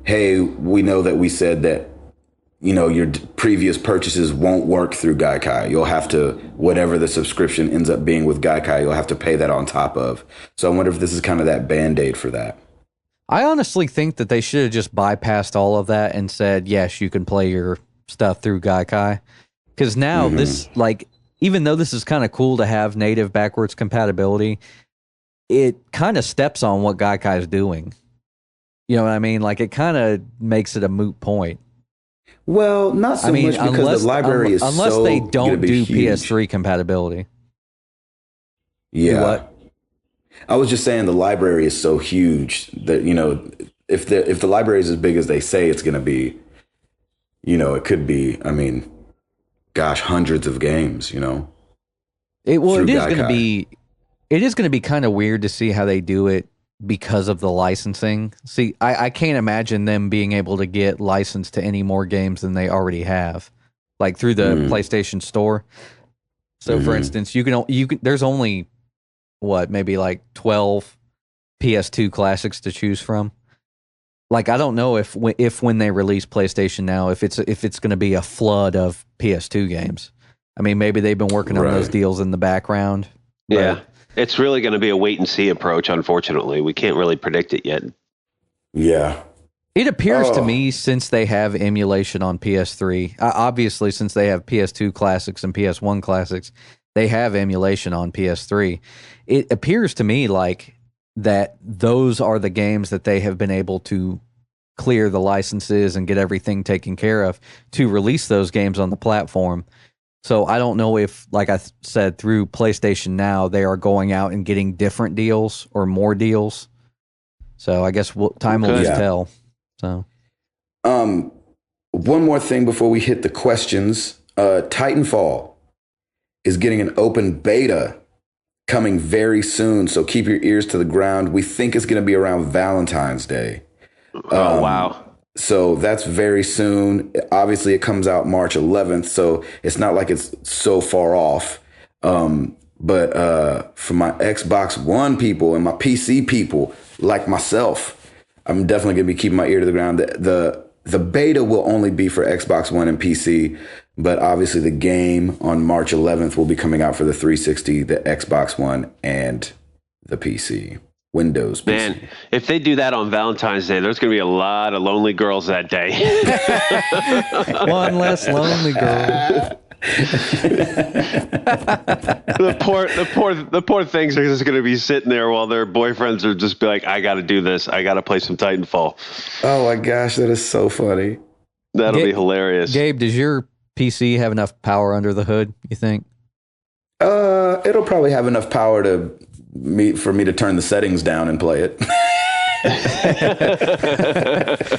hey, we know that we said that, your previous purchases won't work through Gaikai. You'll have to, whatever the subscription ends up being with Gaikai, you'll have to pay that on top of. So I wonder if this is kind of that Band-Aid for that. I honestly think that they should have just bypassed all of that and said, yes, you can play your stuff through Gaikai. Because now this, even though this is kind of cool to have native backwards compatibility, it kind of steps on what Gaikai is doing. You know what I mean? Like it kind of makes it a moot point. Well, not so much because the library is unless so they don't do huge. PS3 compatibility. Yeah. Do what? I was just saying the library is so huge that, if the library is as big as they say it's going to be, it could be, hundreds of games, It is going to be, kind of weird to see how they do it because of the licensing. See, I can't imagine them being able to get licensed to any more games than they already have, like through the PlayStation Store. So, for instance, you can. There's only maybe like 12 PS2 classics to choose from. Like, I don't know if when they release PlayStation Now, if it's going to be a flood of PS2 games. I mean, maybe they've been working on those deals in the background. Yeah. It's really going to be a wait and see approach, unfortunately. We can't really predict it yet. Yeah. It appears to me, since they have emulation on PS3, obviously since they have PS2 classics and PS1 classics, they have emulation on PS3. It appears to me like that those are the games that they have been able to clear the licenses and get everything taken care of to release those games on the platform. So I don't know if, like I said, through PlayStation Now, they are going out and getting different deals or more deals. So I guess time will just tell. So, one more thing before we hit the questions. Titanfall is getting an open beta coming very soon. So keep your ears to the ground. We think it's going to be around Valentine's Day. Oh, wow. So that's very soon. Obviously, it comes out March 11th, so it's not like it's so far off. But for my Xbox One people and my PC people like myself, I'm definitely going to be keeping my ear to the ground. The beta will only be for Xbox One and PC, but obviously the game on March 11th will be coming out for the 360, the Xbox One, and the PC. Windows PC. Man, if they do that on Valentine's Day, there's going to be a lot of lonely girls that day. One less lonely girl. the poor things are just going to be sitting there while their boyfriends are just be like, I got to do this. I got to play some Titanfall. Oh my gosh, that is so funny. That'll be hilarious. Gabe, does your PC have enough power under the hood, you think? It'll probably have enough power for me to turn the settings down and play it.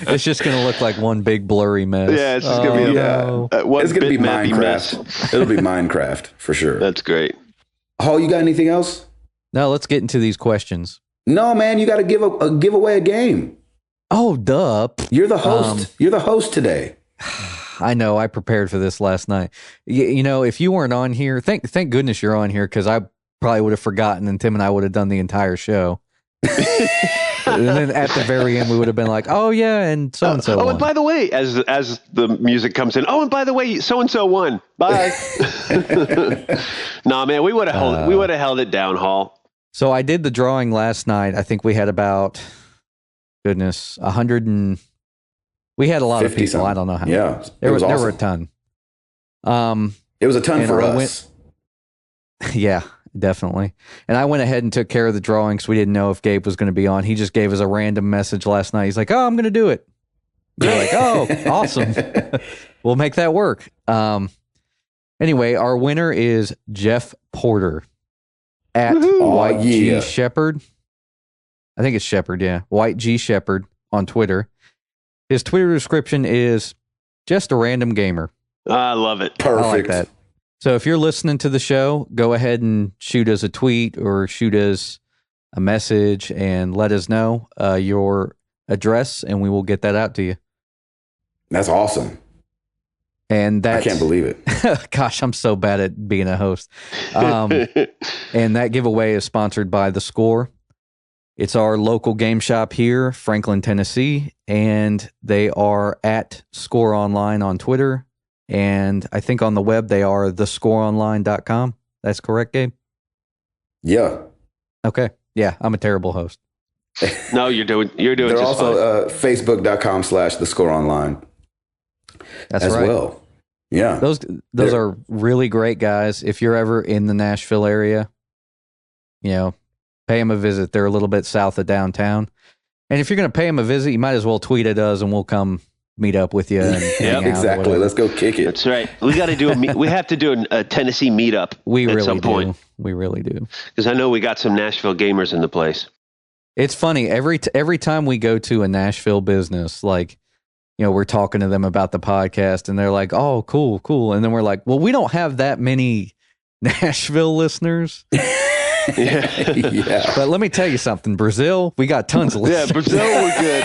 It's just going to look like one big blurry mess. Yeah, it's just going to be it's going to be Minecraft. It'll be Minecraft for sure. That's great. Hall, you got anything else? No, let's get into these questions. No, man, you got to give away a game. Oh, duh. You're the host. You're the host today. I know. I prepared for this last night. You know, if you weren't on here, thank goodness you're on here, because I probably would have forgotten, and Tim and I would have done the entire show. And then at the very end, we would have been like, "Oh yeah, and so and so." Oh, and by the way, as the music comes in, oh, and by the way, so and so won. Bye. Nah, man, we would have held it down, Hall. So I did the drawing last night. I think we had about, goodness, 100 and we had a lot of people. Something. I don't know how. Yeah, there were a ton. It was a ton for us. Yeah. Definitely. And I went ahead and took care of the drawing because we didn't know if Gabe was going to be on. He just gave us a random message last night. He's like, "Oh, I'm going to do it." We're like, "Oh, awesome." We'll make that work. Anyway, our winner is Jeff Porter at White G Shepherd. I think it's Shepherd, yeah. White G Shepherd on Twitter. His Twitter description is just a random gamer. I love it. Perfect. I like that. So if you're listening to the show, go ahead and shoot us a tweet or shoot us a message and let us know your address, and we will get that out to you. That's awesome. And I can't believe it. Gosh, I'm so bad at being a host. And that giveaway is sponsored by The Score. It's our local game shop here, Franklin, Tennessee, and they are at Score Online on Twitter. And I think on the web, they are thescoreonline.com. That's correct, Gabe? Yeah. Okay. Yeah, I'm a terrible host. No, you're doing They're just also facebook.com/thescoreonline. That's as right. well. Yeah. Those are really great guys. If you're ever in the Nashville area, pay them a visit. They're a little bit south of downtown. And if you're going to pay them a visit, you might as well tweet at us and we'll come meet up with you. And hang out exactly. Let's go kick it. That's right. We got to do we have to do a Tennessee meetup at some point. We really do. Because I know we got some Nashville gamers in the place. It's funny. Every time we go to a Nashville business, like, we're talking to them about the podcast and they're like, "Oh, cool. And then we're like, "Well, we don't have that many Nashville listeners." Yeah. But let me tell you something. Brazil, we got tons of listeners. Yeah, Brazil, we're good.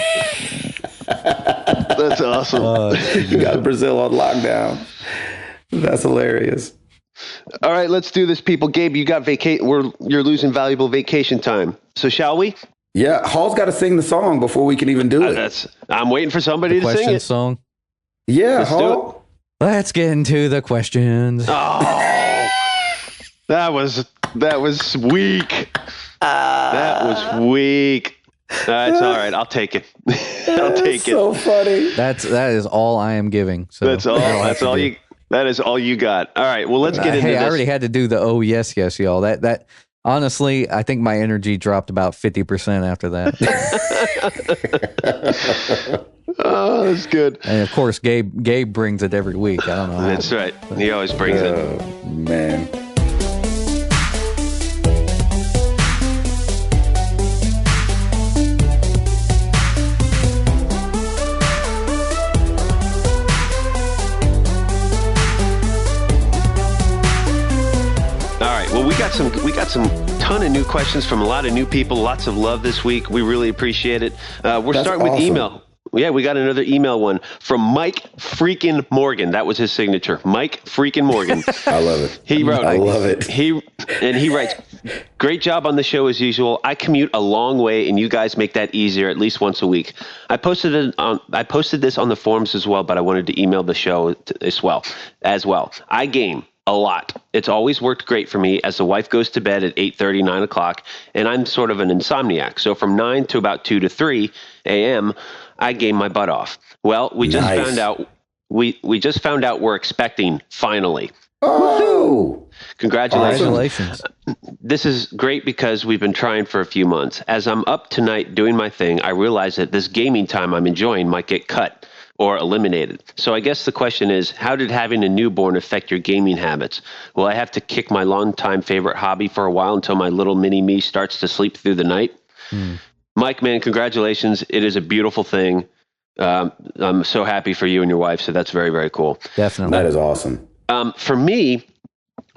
That's awesome. You got Brazil on lockdown. That's hilarious. All right, let's do this, people. Gabe, you got you're losing valuable vacation time. So shall we? Yeah, Hall's got to sing the song before we can even do it. I'm waiting for somebody to sing it. Song. Yeah, let's Hall. Let's get into the questions. Oh, that was weak. That was weak. It's all right. I'll take it. I'll take it. So funny. That is all I am giving. So that's all. That's all you. That is all you got. All right. Well, let's get into this. I already had to do the yes, y'all. That honestly, I think my energy dropped about 50% after that. Oh, that's good. And of course, Gabe brings it every week. I don't know. That's right. He always brings it. Man. We got some ton of new questions from a lot of new people. Lots of love this week. We really appreciate it. We're starting with email. Yeah, we got another email one from Mike freaking Morgan. That was his signature. Mike freaking Morgan. I love it. He wrote, I love it. He writes, "Great job on the show as usual. I commute a long way and you guys make that easier at least once a week. I posted this on the forums as well, but I wanted to email the show as well. I game a lot. It's always worked great for me as the wife goes to bed at 8:30, 9 o'clock, and I'm sort of an insomniac. So from 9 to about 2 to 3 a.m., I game my butt off. Well, we just found out we're expecting finally. Oh, congratulations. This is great because we've been trying for a few months. As I'm up tonight doing my thing, I realize that this gaming time I'm enjoying might get cut. or eliminated. So I guess the question is, how did having a newborn affect your gaming habits? Will I have to kick my longtime favorite hobby for a while until my little mini me starts to sleep through the night? Mike, man, congratulations. It is a beautiful thing. I'm so happy for you and your wife. So that's very, very cool. Definitely. That is awesome. For me,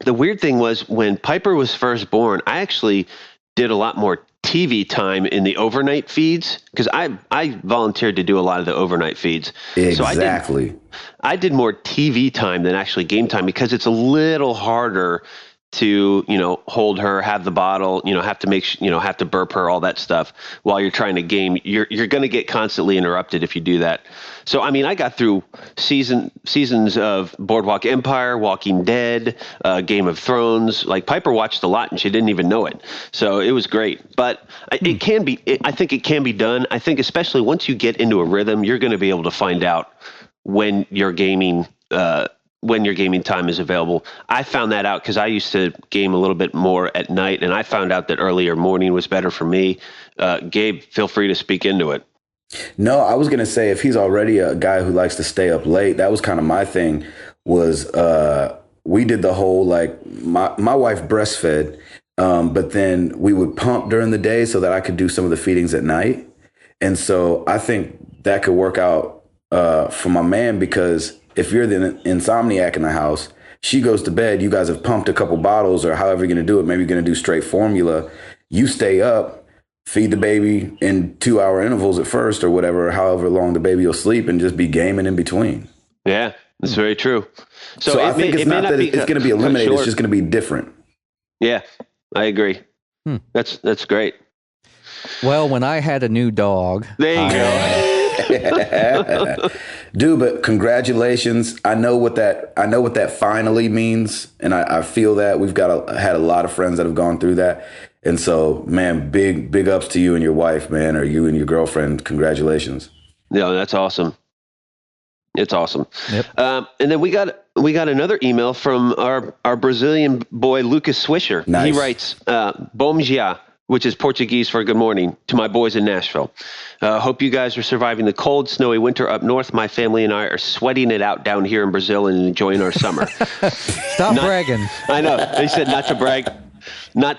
the weird thing was when Piper was first born, I actually did a lot more TV time in the overnight feeds because I volunteered to do a lot of the overnight feeds. Exactly. So I did more TV time than actually game time because it's a little harder to, hold her, have the bottle, have to have to burp her, all that stuff while you're trying to game. You're going to get constantly interrupted if you do that. So, I mean, I got through seasons of Boardwalk Empire, Walking Dead, Game of Thrones. Like Piper watched a lot and she didn't even know it. So it was great. But I think it can be done. I think especially once you get into a rhythm, you're going to be able to find out when your gaming time is available. I found that out because I used to game a little bit more at night, and I found out that earlier morning was better for me. Gabe, feel free to speak into it. No, I was going to say if he's already a guy who likes to stay up late, that was kind of my thing was we did the whole like my wife breastfed, but then we would pump during the day so that I could do some of the feedings at night. And so I think that could work out for my man because if you're the insomniac in the house, she goes to bed, you guys have pumped a couple bottles or however you're going to do it. Maybe you're going to do straight formula. You stay up, feed the baby in 2-hour intervals at first or whatever, however long the baby will sleep and just be gaming in between. Yeah, that's very true. So I think it's not that it's going to be eliminated. It's just going to be different. Yeah, I agree. That's great. Well, when I had a new dog, there you go. Dude, but congratulations. I know what that finally means. And I feel that we've had a lot of friends that have gone through that. And so, man, big ups to you and your wife, man, or you and your girlfriend. Congratulations. Yeah, that's awesome. It's awesome. Yep. And then we got another email from our Brazilian boy, Lucas Swisher. Nice. He writes, Bom dia, which is Portuguese for good morning, to my boys in Nashville. Hope you guys are surviving the cold, snowy winter up north. My family and I are sweating it out down here in Brazil and enjoying our summer. Stop bragging. I know. They said not to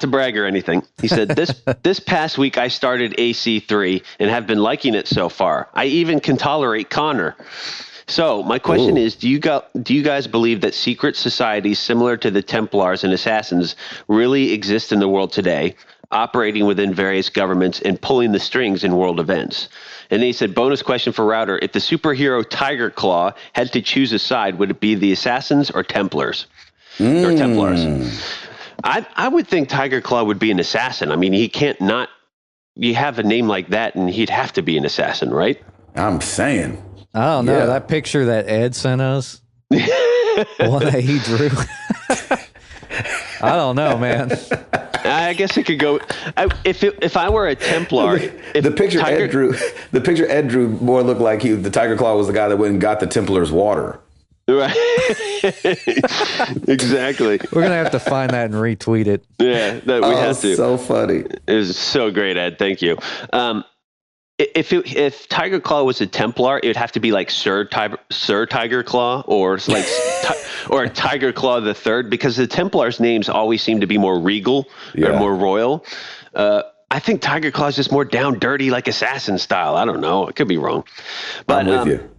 brag or anything. He said, this past week I started AC3 and have been liking it so far. I even can tolerate Connor. So my question is, do you guys believe that secret societies similar to the Templars and Assassins really exist in the world today, operating within various governments and pulling the strings in world events? And then he said, bonus question for Router. If the superhero Tiger Claw had to choose a side, would it be the Assassins or Templars? Or Templars? I would think Tiger Claw would be an assassin. I mean, he can't not. You have a name like that, and he'd have to be an assassin, right? I'm saying. I don't know. That picture that Ed sent us, the one that he drew. I don't know, man. I guess it could go. If I were a Templar, the picture Ed drew more looked like the Tiger Claw was the guy that went and got the Templars water. Right. Exactly. We're gonna have to find that and retweet it. Yeah, we have to. So funny. It was so great, Ed. Thank you. If Tiger Claw was a Templar, it would have to be like Sir Tiger Claw or like or Tiger Claw the Third, because the Templars' names always seem to be more regal or more royal. I think Tiger Claw is just more down dirty, like assassin style. I don't know. I could be wrong. But I'm with you.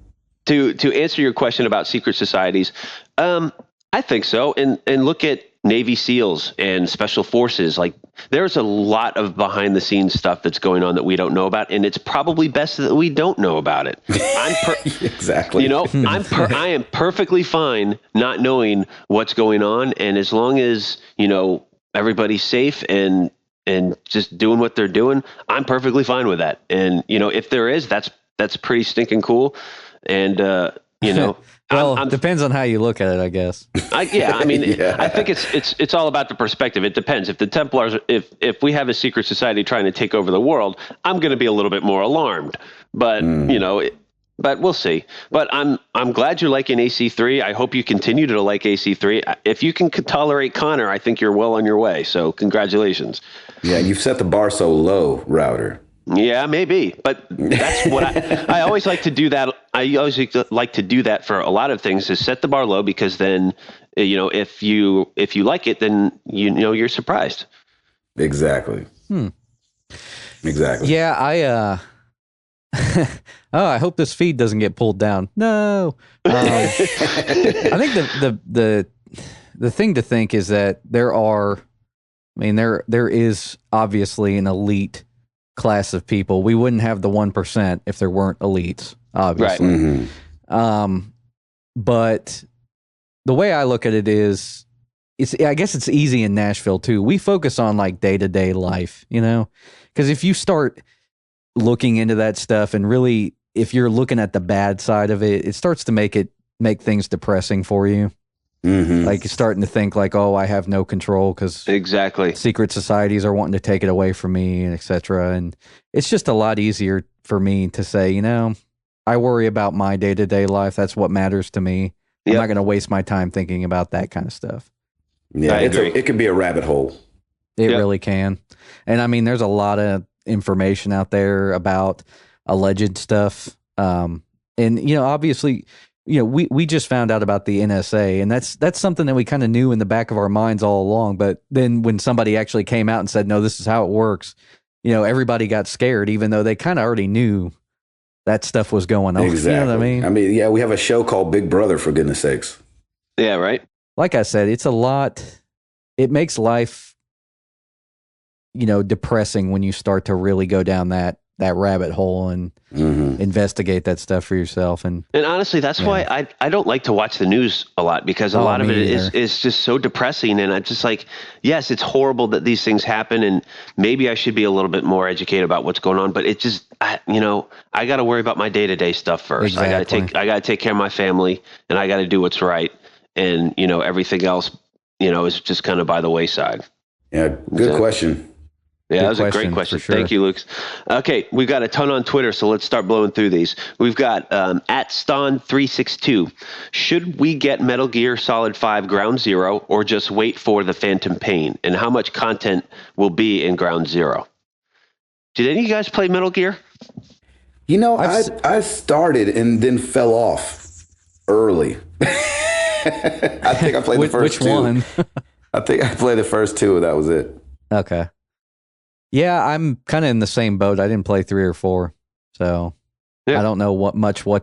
To answer your question about secret societies, I think so. And look at Navy SEALs and Special Forces. Like, there's a lot of behind the scenes stuff that's going on that we don't know about, and it's probably best that we don't know about it. Exactly. I am perfectly fine not knowing what's going on, and as long as everybody's safe and just doing what they're doing, I'm perfectly fine with that. And if there is, that's pretty stinking cool. And well, depends on how you look at it, I guess. I think it's all about the perspective. It depends. If the Templars, if we have a secret society trying to take over the world, I'm going to be a little bit more alarmed. But but we'll see. But I'm glad you're liking AC3. I hope you continue to like AC3. If you can tolerate Connor, I think you're well on your way. So congratulations. Yeah, you've set the bar so low, Router. Yeah, maybe, but that's what I always like to do that. I always like to do that for a lot of things, is set the bar low, because then, if you like it, then you're surprised. Exactly. Exactly. Yeah, oh, I hope this feed doesn't get pulled down. No. I think the thing to think is that there is obviously an elite class of people. We wouldn't have the 1% if there weren't elites, obviously. Right. Mm-hmm. But the way I look at it is, I guess it's easy in Nashville too. We focus on like day-to-day life, because if you start looking into that stuff and really, if you're looking at the bad side of it, it starts to make things depressing for you. Mm-hmm. Like you're starting to think like, oh, I have no control because exactly secret societies are wanting to take it away from me, and etc. And it's just a lot easier for me to say, I worry about my day-to-day life. That's what matters to me. I'm not going to waste my time thinking about that kind of stuff. Yeah, it can be a rabbit hole. It really can. And I mean, there's a lot of information out there about alleged stuff. And, obviously, we just found out about the NSA, and that's something that we kind of knew in the back of our minds all along. But then when somebody actually came out and said, no, this is how it works, everybody got scared, even though they kind of already knew that stuff was going on. Exactly. You know what I mean? I mean, yeah, we have a show called Big Brother, for goodness sakes. Yeah, right. Like I said, it's a lot. It makes life, depressing when you start to really go down that rabbit hole and investigate that stuff for yourself. And honestly, that's why I don't like to watch the news a lot, because a lot of it is just so depressing. And I'm just like, yes, it's horrible that these things happen, and maybe I should be a little bit more educated about what's going on. But it just, I got to worry about my day-to-day stuff first. Exactly. I got to take care of my family, and I got to do what's right. And, everything else, is just kind of by the wayside. Yeah. Good question. Yeah, that was a great question. Sure. Thank you, Luke. Okay, we've got a ton on Twitter, so let's start blowing through these. We've got at Ston362. Should we get Metal Gear Solid 5 Ground Zero, or just wait for the Phantom Pain? And how much content will be in Ground Zero? Did any of you guys play Metal Gear? I started and then fell off early. I think I played the first two. Which one? I think I played the first two, and that was it. Okay. Yeah, I'm kind of in the same boat. I didn't play 3 or 4, so I don't know what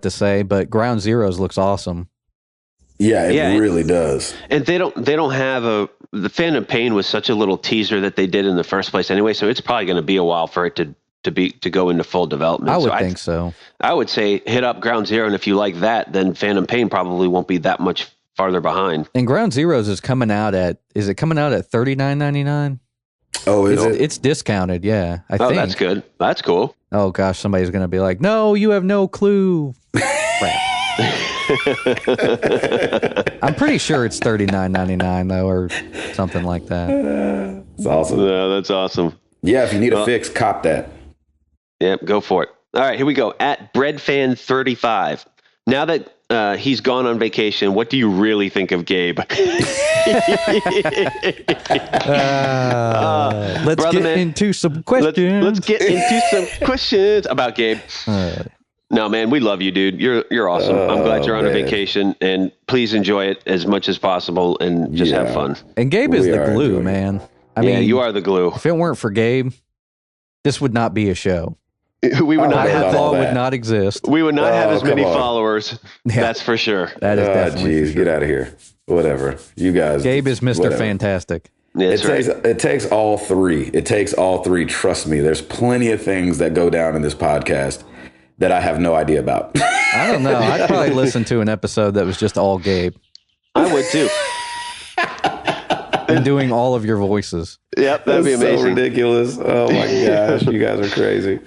to say. But Ground Zeroes looks awesome. Yeah, it really does. And they don't have the Phantom Pain was such a little teaser that they did in the first place anyway. So it's probably going to be a while for it to go into full development. I would think so. I would say hit up Ground Zero, and if you like that, then Phantom Pain probably won't be that much farther behind. And Ground Zeroes is coming out at $39.99? Oh, it's discounted, yeah. I think. That's good. That's cool. Oh gosh, somebody's going to be like, "No, you have no clue." I'm pretty sure it's $39.99 though, or something like that. It's awesome. Yeah, that's awesome. Yeah, if you need a fix, cop that. Yep, go for it. All right, here we go. At Breadfan35. Now that he's gone on vacation, what do you really think of Gabe? Let's get into some questions. Let's get into some questions about Gabe. No, man, we love you, dude. You're awesome. I'm glad you're on a vacation, and please enjoy it as much as possible and just have fun. And Gabe is the glue, man. I mean, you are the glue. If it weren't for Gabe, this would not be a show. We would not have law would not exist. We would not have as many followers. Yeah. That's for sure. That is definitely. Geez, get out of here. Whatever. You guys. Gabe is Mr. Fantastic. It takes all three. It takes all three. Trust me. There's plenty of things that go down in this podcast that I have no idea about. I don't know. I'd probably listen to an episode that was just all Gabe. I would too. And doing all of your voices. Yep, that'd be amazing. So ridiculous. Oh my gosh, you guys are crazy.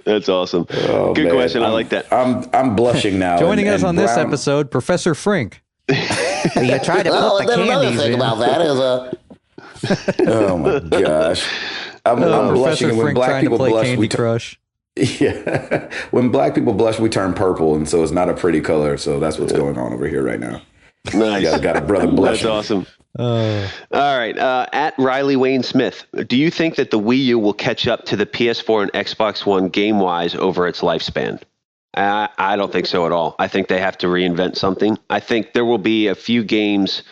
That's awesome. Oh, good question. I like that. I'm blushing now. Joining us on this episode, Professor Frink. You tried to put the candies in. About that is oh my gosh. I'm blushing, and when black people blush, Candy Crush. Yeah, when black people blush, we turn purple, and so it's not a pretty color. So that's what's going on over here right now. Nice. Got a brother blushing. That's awesome. All right. At Riley Wayne Smith, do you think that the Wii U will catch up to the PS4 and Xbox One game-wise over its lifespan? I don't think so at all. I think they have to reinvent something. I think there will be a few games,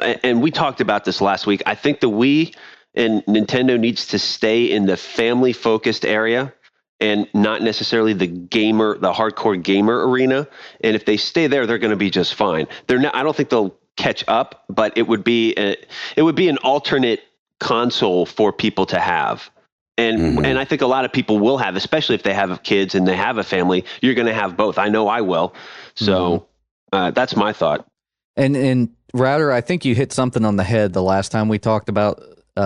and we talked about this last week. I think the Wii and Nintendo needs to stay in the family-focused area and not necessarily the hardcore gamer arena. And if they stay there, they're going to be just fine. They're not. I don't think they'll catch up, but it would be an alternate console for people to have. And I think a lot of people will have, especially if they have kids and they have a family. You're going to have both. I know I will. So that's my thought. And Router, I think you hit something on the head the last time we talked about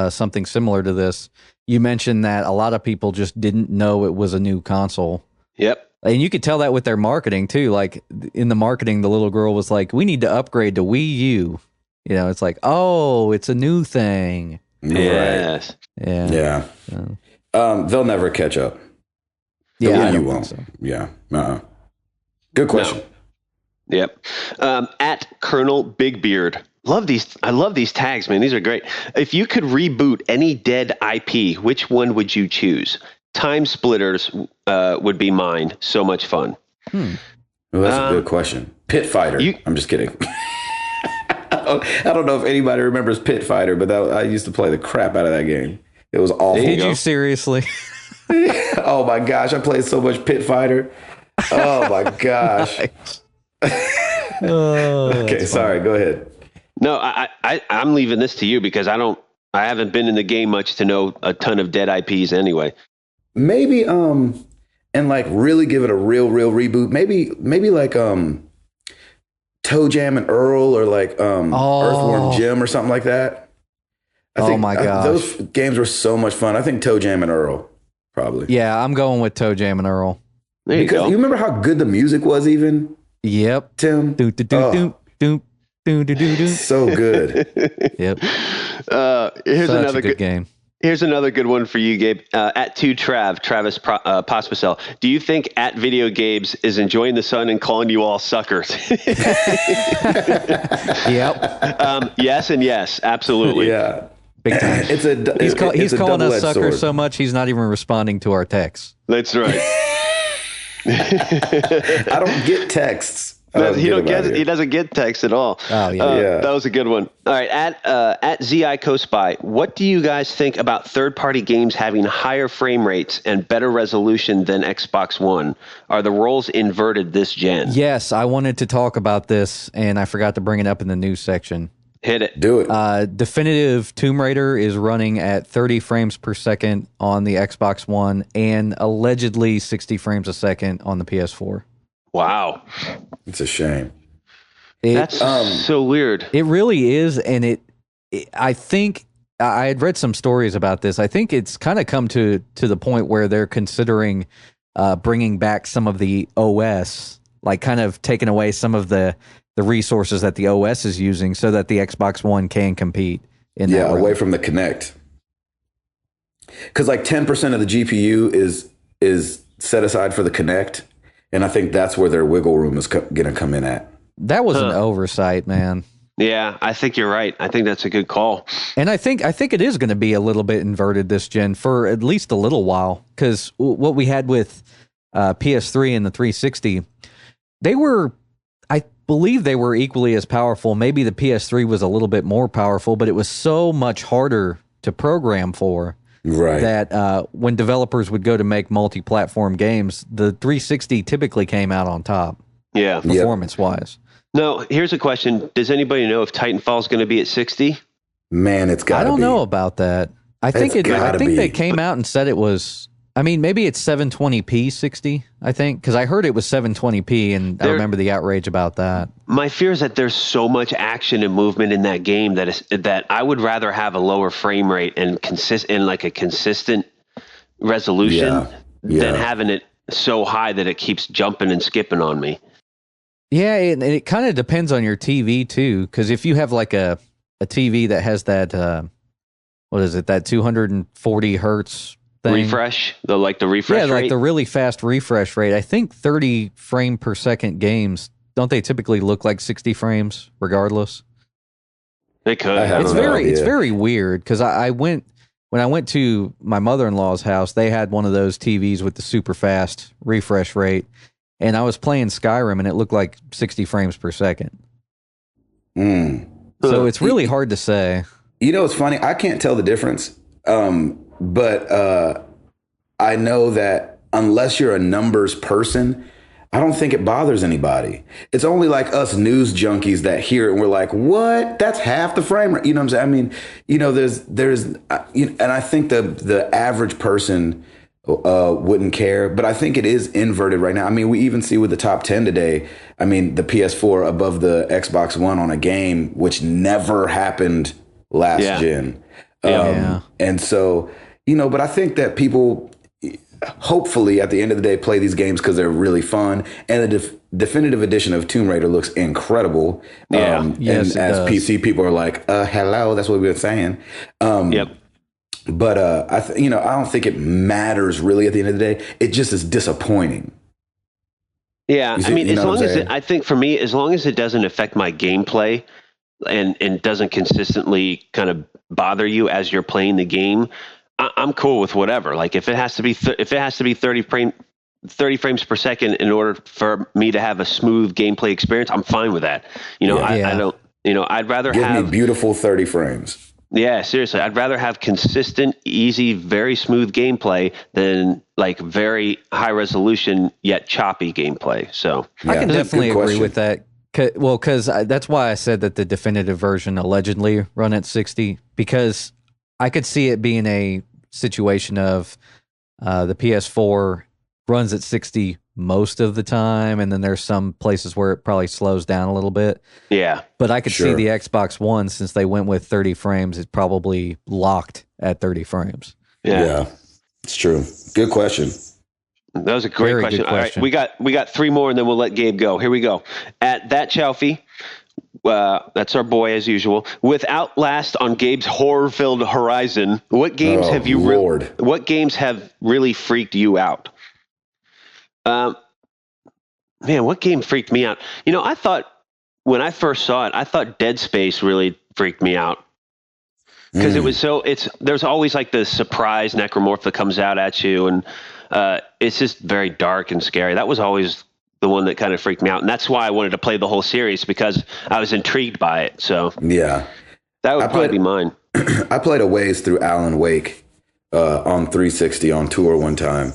something similar to this. You mentioned that a lot of people just didn't know it was a new console. Yep. And you could tell that with their marketing too. Like in the marketing, the little girl was like, "We need to upgrade to Wii U." You know, it's like, "Oh, it's a new thing." Yes. Right. Yeah. They'll never catch up. Yeah, you won't. So. Yeah. Good question. No. Yep. At Colonel Bigbeard. I love these tags, man. These are great. If you could reboot any dead IP, which one would you choose? Time Splitters would be mine. So much fun. Well, that's a good question. Pit Fighter. I'm just kidding. I don't know if anybody remembers Pit Fighter, but I used to play the crap out of that game. It was awful. Did you seriously? Oh my gosh, I played so much Pit Fighter. Oh my gosh. Okay, sorry. Go ahead. No, I'm leaving this to you because I haven't been in the game much to know a ton of dead IPs anyway. Maybe and like really give it a real reboot. Maybe like Toe Jam and Earl or like Earthworm Jim or something like that. I think my gosh. Those games were so much fun. I think Toe Jam and Earl probably. Yeah, I'm going with Toe Jam and Earl. There you go. You remember how good the music was even? Yep. Tim. So good. Yep. Here's Such another a good game. Here's another good one for you, Gabe. At Travis Pospisil. Do you think at Video Games is enjoying the sun and calling you all suckers? Yep. Yes and yes, absolutely. Yeah. Big time. He's calling us suckers sword. so much he's not even responding to our texts. That's right. I don't get texts. He doesn't get text at all. Oh yeah. That was a good one. All right, at ZI CoSpy, what do you guys think about third-party games having higher frame rates and better resolution than Xbox One? Are the roles inverted this gen? Yes, I wanted to talk about this, and I forgot to bring it up in the news section. Hit it. Do it. Definitive Tomb Raider is running at 30 frames per second on the Xbox One and allegedly 60 frames a second on the PS4. Wow. It's a shame. That's so weird. It really is, and I think I had read some stories about this. I think it's kind of come to the point where they're considering bringing back some of the OS, like kind of taking away some of the resources that the OS is using so that the Xbox One can compete in that realm. Away from the Kinect. Because like 10% of the GPU is set aside for the Kinect. And I think that's where their wiggle room is going to come in at. That was an oversight, man. Yeah, I think you're right. I think that's a good call. And I think it is going to be a little bit inverted this gen for at least a little while. Because what we had with PS3 and the 360, I believe they were equally as powerful. Maybe the PS3 was a little bit more powerful, but it was so much harder to program for. Right. That when developers would go to make multi-platform games, the 360 typically came out on top. Yeah. Performance-wise. No, here's a question. Does anybody know if Titanfall is going to be at 60? Man, it's got to be. I don't know about that. I think they came out and said it was, I mean, maybe it's 720p 60, I think, because I heard it was 720p, and I remember the outrage about that. My fear is that there's so much action and movement in that game that I would rather have a lower frame rate and a consistent resolution than having it so high that it keeps jumping and skipping on me. Yeah, and it kind of depends on your TV too, because if you have like a TV that has that, that 240 hertz thing. Refresh? The refresh rate? Yeah, like the really fast refresh rate. I think 30 frame per second games, don't they typically look like 60 frames regardless? They could. It's very weird because when I went to my mother-in-law's house, they had one of those TVs with the super fast refresh rate. and I was playing Skyrim and it looked like 60 frames per second. So it's really hard to say. You know, it's funny. I can't tell the difference. But I know that unless you're a numbers person, I don't think it bothers anybody. It's only like us news junkies that hear it and we're like, what? That's half the frame rate. You know what I'm saying? I mean, you know, and I think the average person wouldn't care, but I think it is inverted right now. I mean, we even see with the top 10 today, I mean, the PS4 above the Xbox One on a game, which never happened last gen. And so, you know, but I think that people hopefully at the end of the day play these games because they're really fun, and the definitive edition of Tomb Raider looks incredible. Yes, and as PC people are like, hello, that's what we've been saying. But I don't think it matters really at the end of the day. It just is disappointing. Yeah, I mean, as long as I think for me, as long as it doesn't affect my gameplay and doesn't consistently kind of bother you as you're playing the game, I'm cool with whatever. Like if it has to be 30 frames per second in order for me to have a smooth gameplay experience, I'm fine with that. You know, I don't. You know, I'd rather give me beautiful 30 frames. Yeah, seriously, I'd rather have consistent, easy, very smooth gameplay than like very high resolution yet choppy gameplay. So I can definitely agree with that. Well, because that's why I said that the definitive version allegedly run at 60, because I could see it being a situation of the PS4 runs at 60 most of the time, and then there's some places where it probably slows down a little bit. Yeah. But I could see the Xbox One, since they went with 30 frames, it's probably locked at 30 frames. Yeah, it's true. Good question. That was a great question. All right, we got three more, and then we'll let Gabe go. Here we go. At that Chalfie, that's our boy as usual. With Outlast on Gabe's horror-filled horizon, what games what games have really freaked you out? Man, what game freaked me out? You know, I thought when I first saw it, I thought Dead Space really freaked me out. Because it was there's always like the surprise necromorph that comes out at you, and it's just very dark and scary. That was always the one that kind of freaked me out, and that's why I wanted to play the whole series, because I was intrigued by it. So yeah, that would probably be mine. I played a ways through Alan Wake on 360 on tour one time.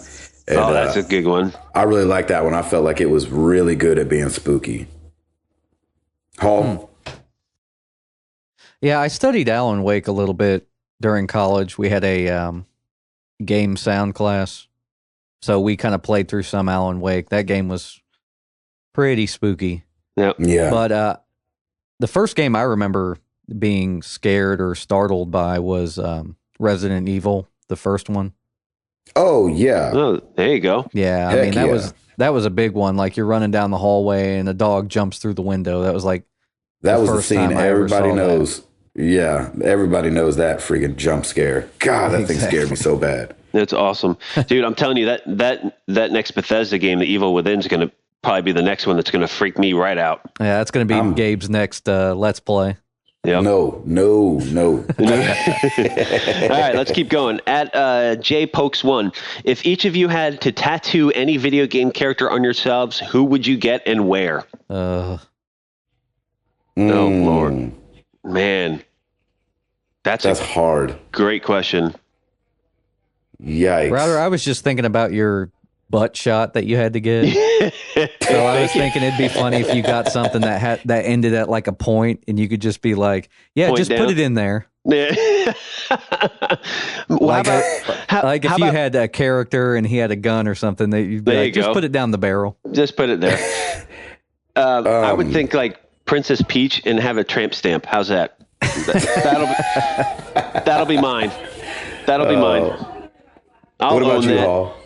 And, that's a good one. I really liked that one. I felt like it was really good at being spooky. Hall. Yeah, I studied Alan Wake a little bit during college. We had a game sound class, so we kind of played through some Alan Wake. That game was pretty spooky. Yep. Yeah. But the first game I remember being scared or startled by was Resident Evil, the first one. Oh yeah. Oh, there you go. Yeah, I mean that was a big one. Like you're running down the hallway and a dog jumps through the window. That was like that was the scene everybody knows. That. Yeah, everybody knows that freaking jump scare. God, that thing scared me so bad. That's awesome, dude. I'm telling you that next Bethesda game, The Evil Within, is going to probably be the next one that's going to freak me right out. Yeah, that's going to be Gabe's next Let's Play. Yep. No. All right, let's keep going. At JPokes1, if each of you had to tattoo any video game character on yourselves, who would you get and where? Oh, Lord. Man. That's hard. Great question. Yikes. Rather, I was just thinking about your butt shot that you had to get. So I was thinking it'd be funny if you got something that ended at like a point, and you could just be like, "Yeah, point just down. Put it in there." Yeah. Like if you had a character and he had a gun or something, that you'd be like, just put it down the barrel. Just put it there. I would think like Princess Peach and have a tramp stamp. How's that? That'll be mine. That'll be mine. What about you, Hall?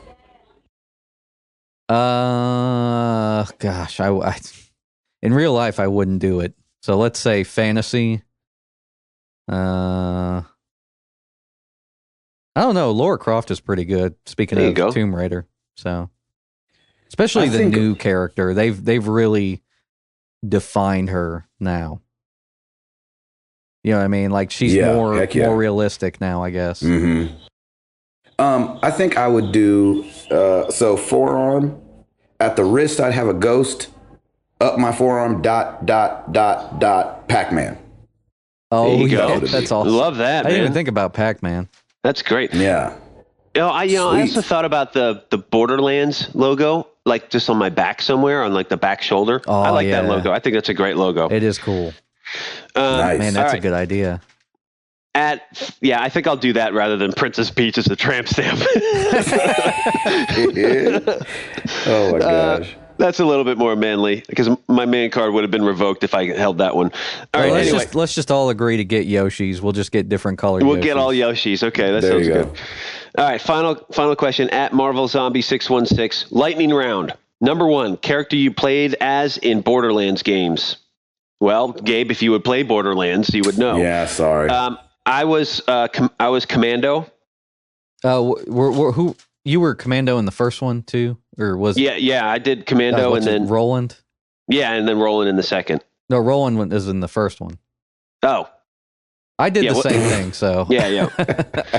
Gosh, I in real life I wouldn't do it. So let's say fantasy. I don't know. Lara Croft is pretty good. Speaking of Tomb Raider, so especially the new character, they've really defined her now. You know what I mean? Like she's more realistic now, I guess. Mm-hmm. I think I would do so forearm. At the wrist, I'd have a ghost. Up my forearm, Pac-Man. Oh, There you yeah, go. that's awesome. Love that, I didn't man. even think about Pac-Man. That's great. Yeah. I also thought about the Borderlands logo, like just on my back somewhere, on like the back shoulder. Oh, I like that yeah. logo. I think that's a great logo. It is cool. Nice. Man, that's a good idea. I think I'll do that rather than Princess Peach as a tramp stamp. Oh my gosh. That's a little bit more manly because my man card would have been revoked if I held that one. All right, anyway. Let's just all agree to get Yoshis. We'll just get different colored We'll Yoshis. get all Yoshis. Okay, that There sounds you go. good. All right, final question at Marvel Zombie 616. Lightning round. Number 1, character you played as in Borderlands games. Well, Gabe, if you would play Borderlands, you would know. Yeah, sorry. I was Commando. Who you were Commando in the first one too, or was Yeah, I did Commando and then Roland. Yeah, and then Roland in the second. No, Roland is in the first one. Oh, I did the same thing. So yeah,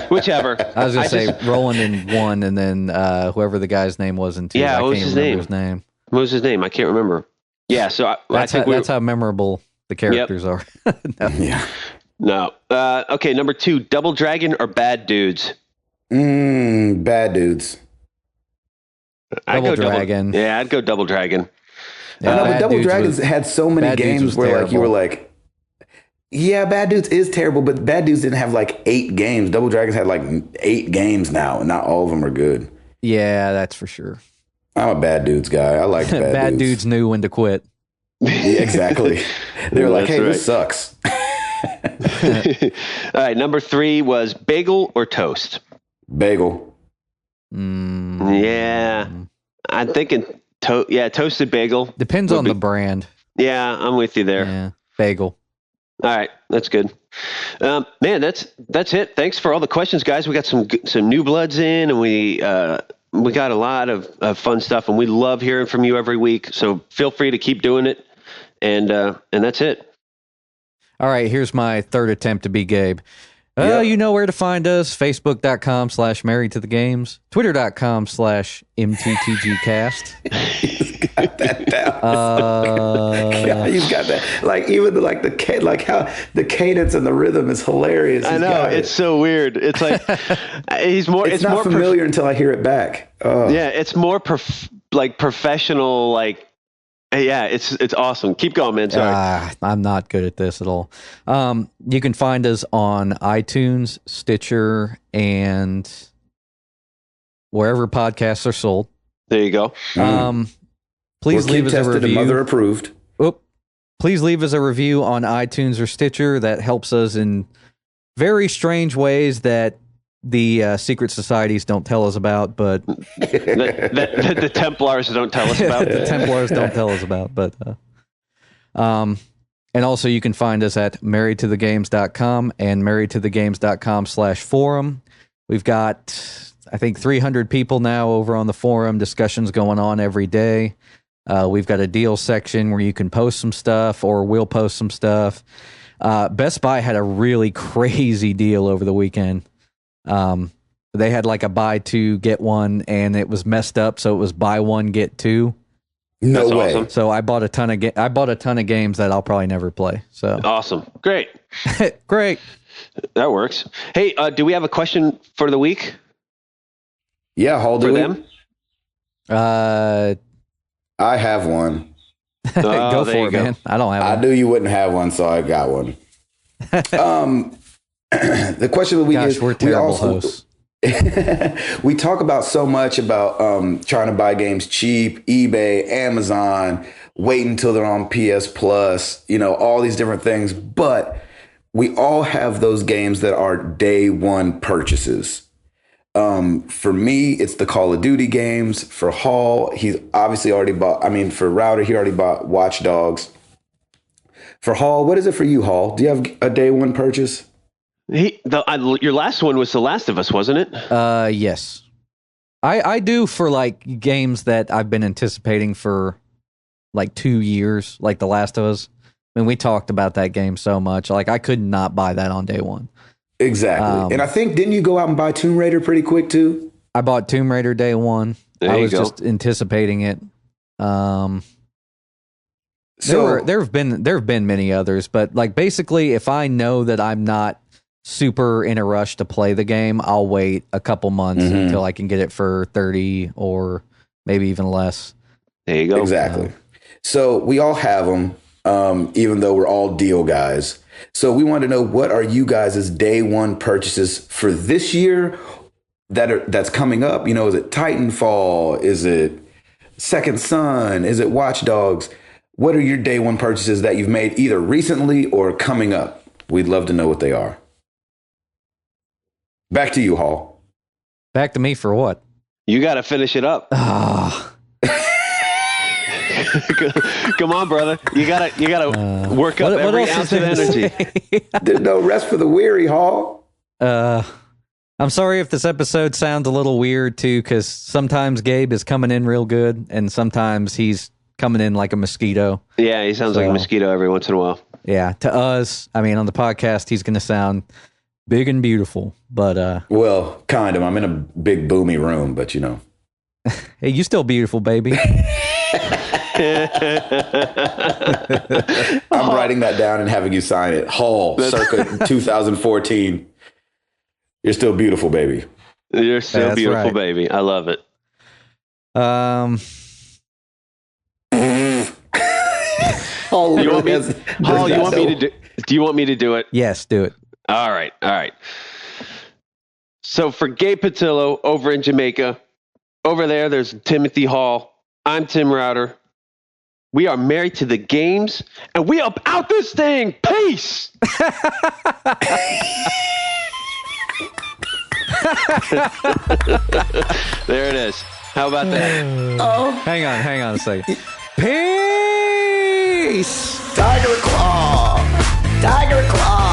whichever. I was gonna say Roland in 1, and then whoever the guy's name was in 2. Yeah, I what was can't his remember name? his name. What was his name? I can't remember. Yeah, so That's how memorable the characters are. No. Yeah. No. Okay, number 2, Double Dragon or Bad Dudes? Bad Dudes. Double Dragon. I'd go Double Dragon. Yeah, I know, but Bad Double Dudes Dragons had so many Bad Dudes games was where like you were terrible. like, yeah, Bad Dudes is terrible, but Bad Dudes didn't have like 8 games. Double Dragons had like 8 games now, and not all of them are good. Yeah, that's for sure. I'm a Bad Dudes guy. I like Bad dudes knew when to quit. Yeah, exactly. They were like, That's hey, right. this sucks. All right, number 3 was bagel or toast? Bagel. Yeah, I'm thinking toasted bagel. Depends on the brand. Yeah, I'm with you there. Yeah, bagel. All right, that's good. Man, that's it. Thanks for all the questions, guys. We got some new bloods in, and we got a lot of fun stuff, and we love hearing from you every week. So feel free to keep doing it, and that's it. All right, here's my third attempt to be Gabe. Yep. You know where to find us. Facebook.com/married to the games. Twitter.com/MTTGcast. That down. Yeah, he's got that. Like even how the cadence and the rhythm is hilarious. I know it's so weird. It's like he's more. It's not more familiar until I hear it back. Oh. Yeah, it's more professional. Like, yeah, it's awesome. Keep going, man. Sorry. I'm not good at this at all. You can find us on iTunes, Stitcher, and wherever podcasts are sold. There you go. Please We're leave us a kid-tested and review. mother approved. Please leave us a review on iTunes or Stitcher. That helps us in very strange ways that the secret societies don't tell us about, but that the Templars don't tell us about. the Templars don't tell us about. But and also you can find us at marriedtothegames.com and marriedtothegames.com/forum. We've got, I think, 300 people now over on the forum. Discussions going on every day. We've got a deal section where you can post some stuff, or we'll post some stuff. Best Buy had a really crazy deal over the weekend. They had like a buy 2 get 1, and it was messed up, so it was buy 1 get 2. No That's way. awesome. So I bought a ton of games that I'll probably never play. So Awesome. Great. great. That works. Hey, do we have a question for the week Yeah, hold for it. them? I have one. Go there for you it, go. man. I don't have I one. knew you wouldn't have one, so I got one. The question of the week Gosh, is: we're terrible hosts. We talk about so much about trying to buy games cheap, eBay, Amazon, wait until they're on PS Plus, all these different things. But we all have those games that are day one purchases. For me, it's the Call of Duty games. For Hall, he's obviously already bought. For Router, he already bought Watch Dogs. For Hall, what is it for you, Hall? Do you have a day one purchase? Your last one was The Last of Us, wasn't it? Yes. I do for like games that I've been anticipating for like 2 years, like The Last of Us. We talked about that game so much. Like I could not buy that on day one. Exactly. And I think, didn't you go out and buy Tomb Raider pretty quick too? I bought Tomb Raider day one. There I you was go. just anticipating it. There So have been many others, but like basically, if I know that I'm not super in a rush to play the game, I'll wait a couple months until I can get it for 30 or maybe even less. There you go. exactly. So we all have them, even though we're all deal guys. So we want to know, what are you guys' day one purchases for this year that's coming up? You know, is it Titanfall? Is it Second Son? Is it Watch Dogs? What are your day one purchases that you've made either recently or coming up? We'd love to know what they are. Back to you, Hall. Back to me for what? You got to finish it up. Ah, Come on, brother. You gotta work up every ounce of energy. There's no rest for the weary, Hall. I'm sorry if this episode sounds a little weird too, because sometimes Gabe is coming in real good, and sometimes he's coming in like a mosquito. Yeah, he sounds like a mosquito every once in a while. Yeah, to us, I mean, on the podcast, he's going to sound big and beautiful, but Well, kind of. I'm in a big boomy room, but you know. hey, you still beautiful, baby. I'm writing that down and having you sign it. Hall, circa 2014. You're still beautiful, baby. You're still That's beautiful, right. baby. I love it. Hall, You want me? Paul, you want me to do? Do you want me to do it? Yes, do it. All right, all right. So for Gabe Patillo over in Jamaica, over there's Timothy Hall. I'm Tim Router. We are married to the games, and we up out this thing. Peace. There it is. How about that? Hang on a second. Peace! Tiger Claw! Tiger Claw!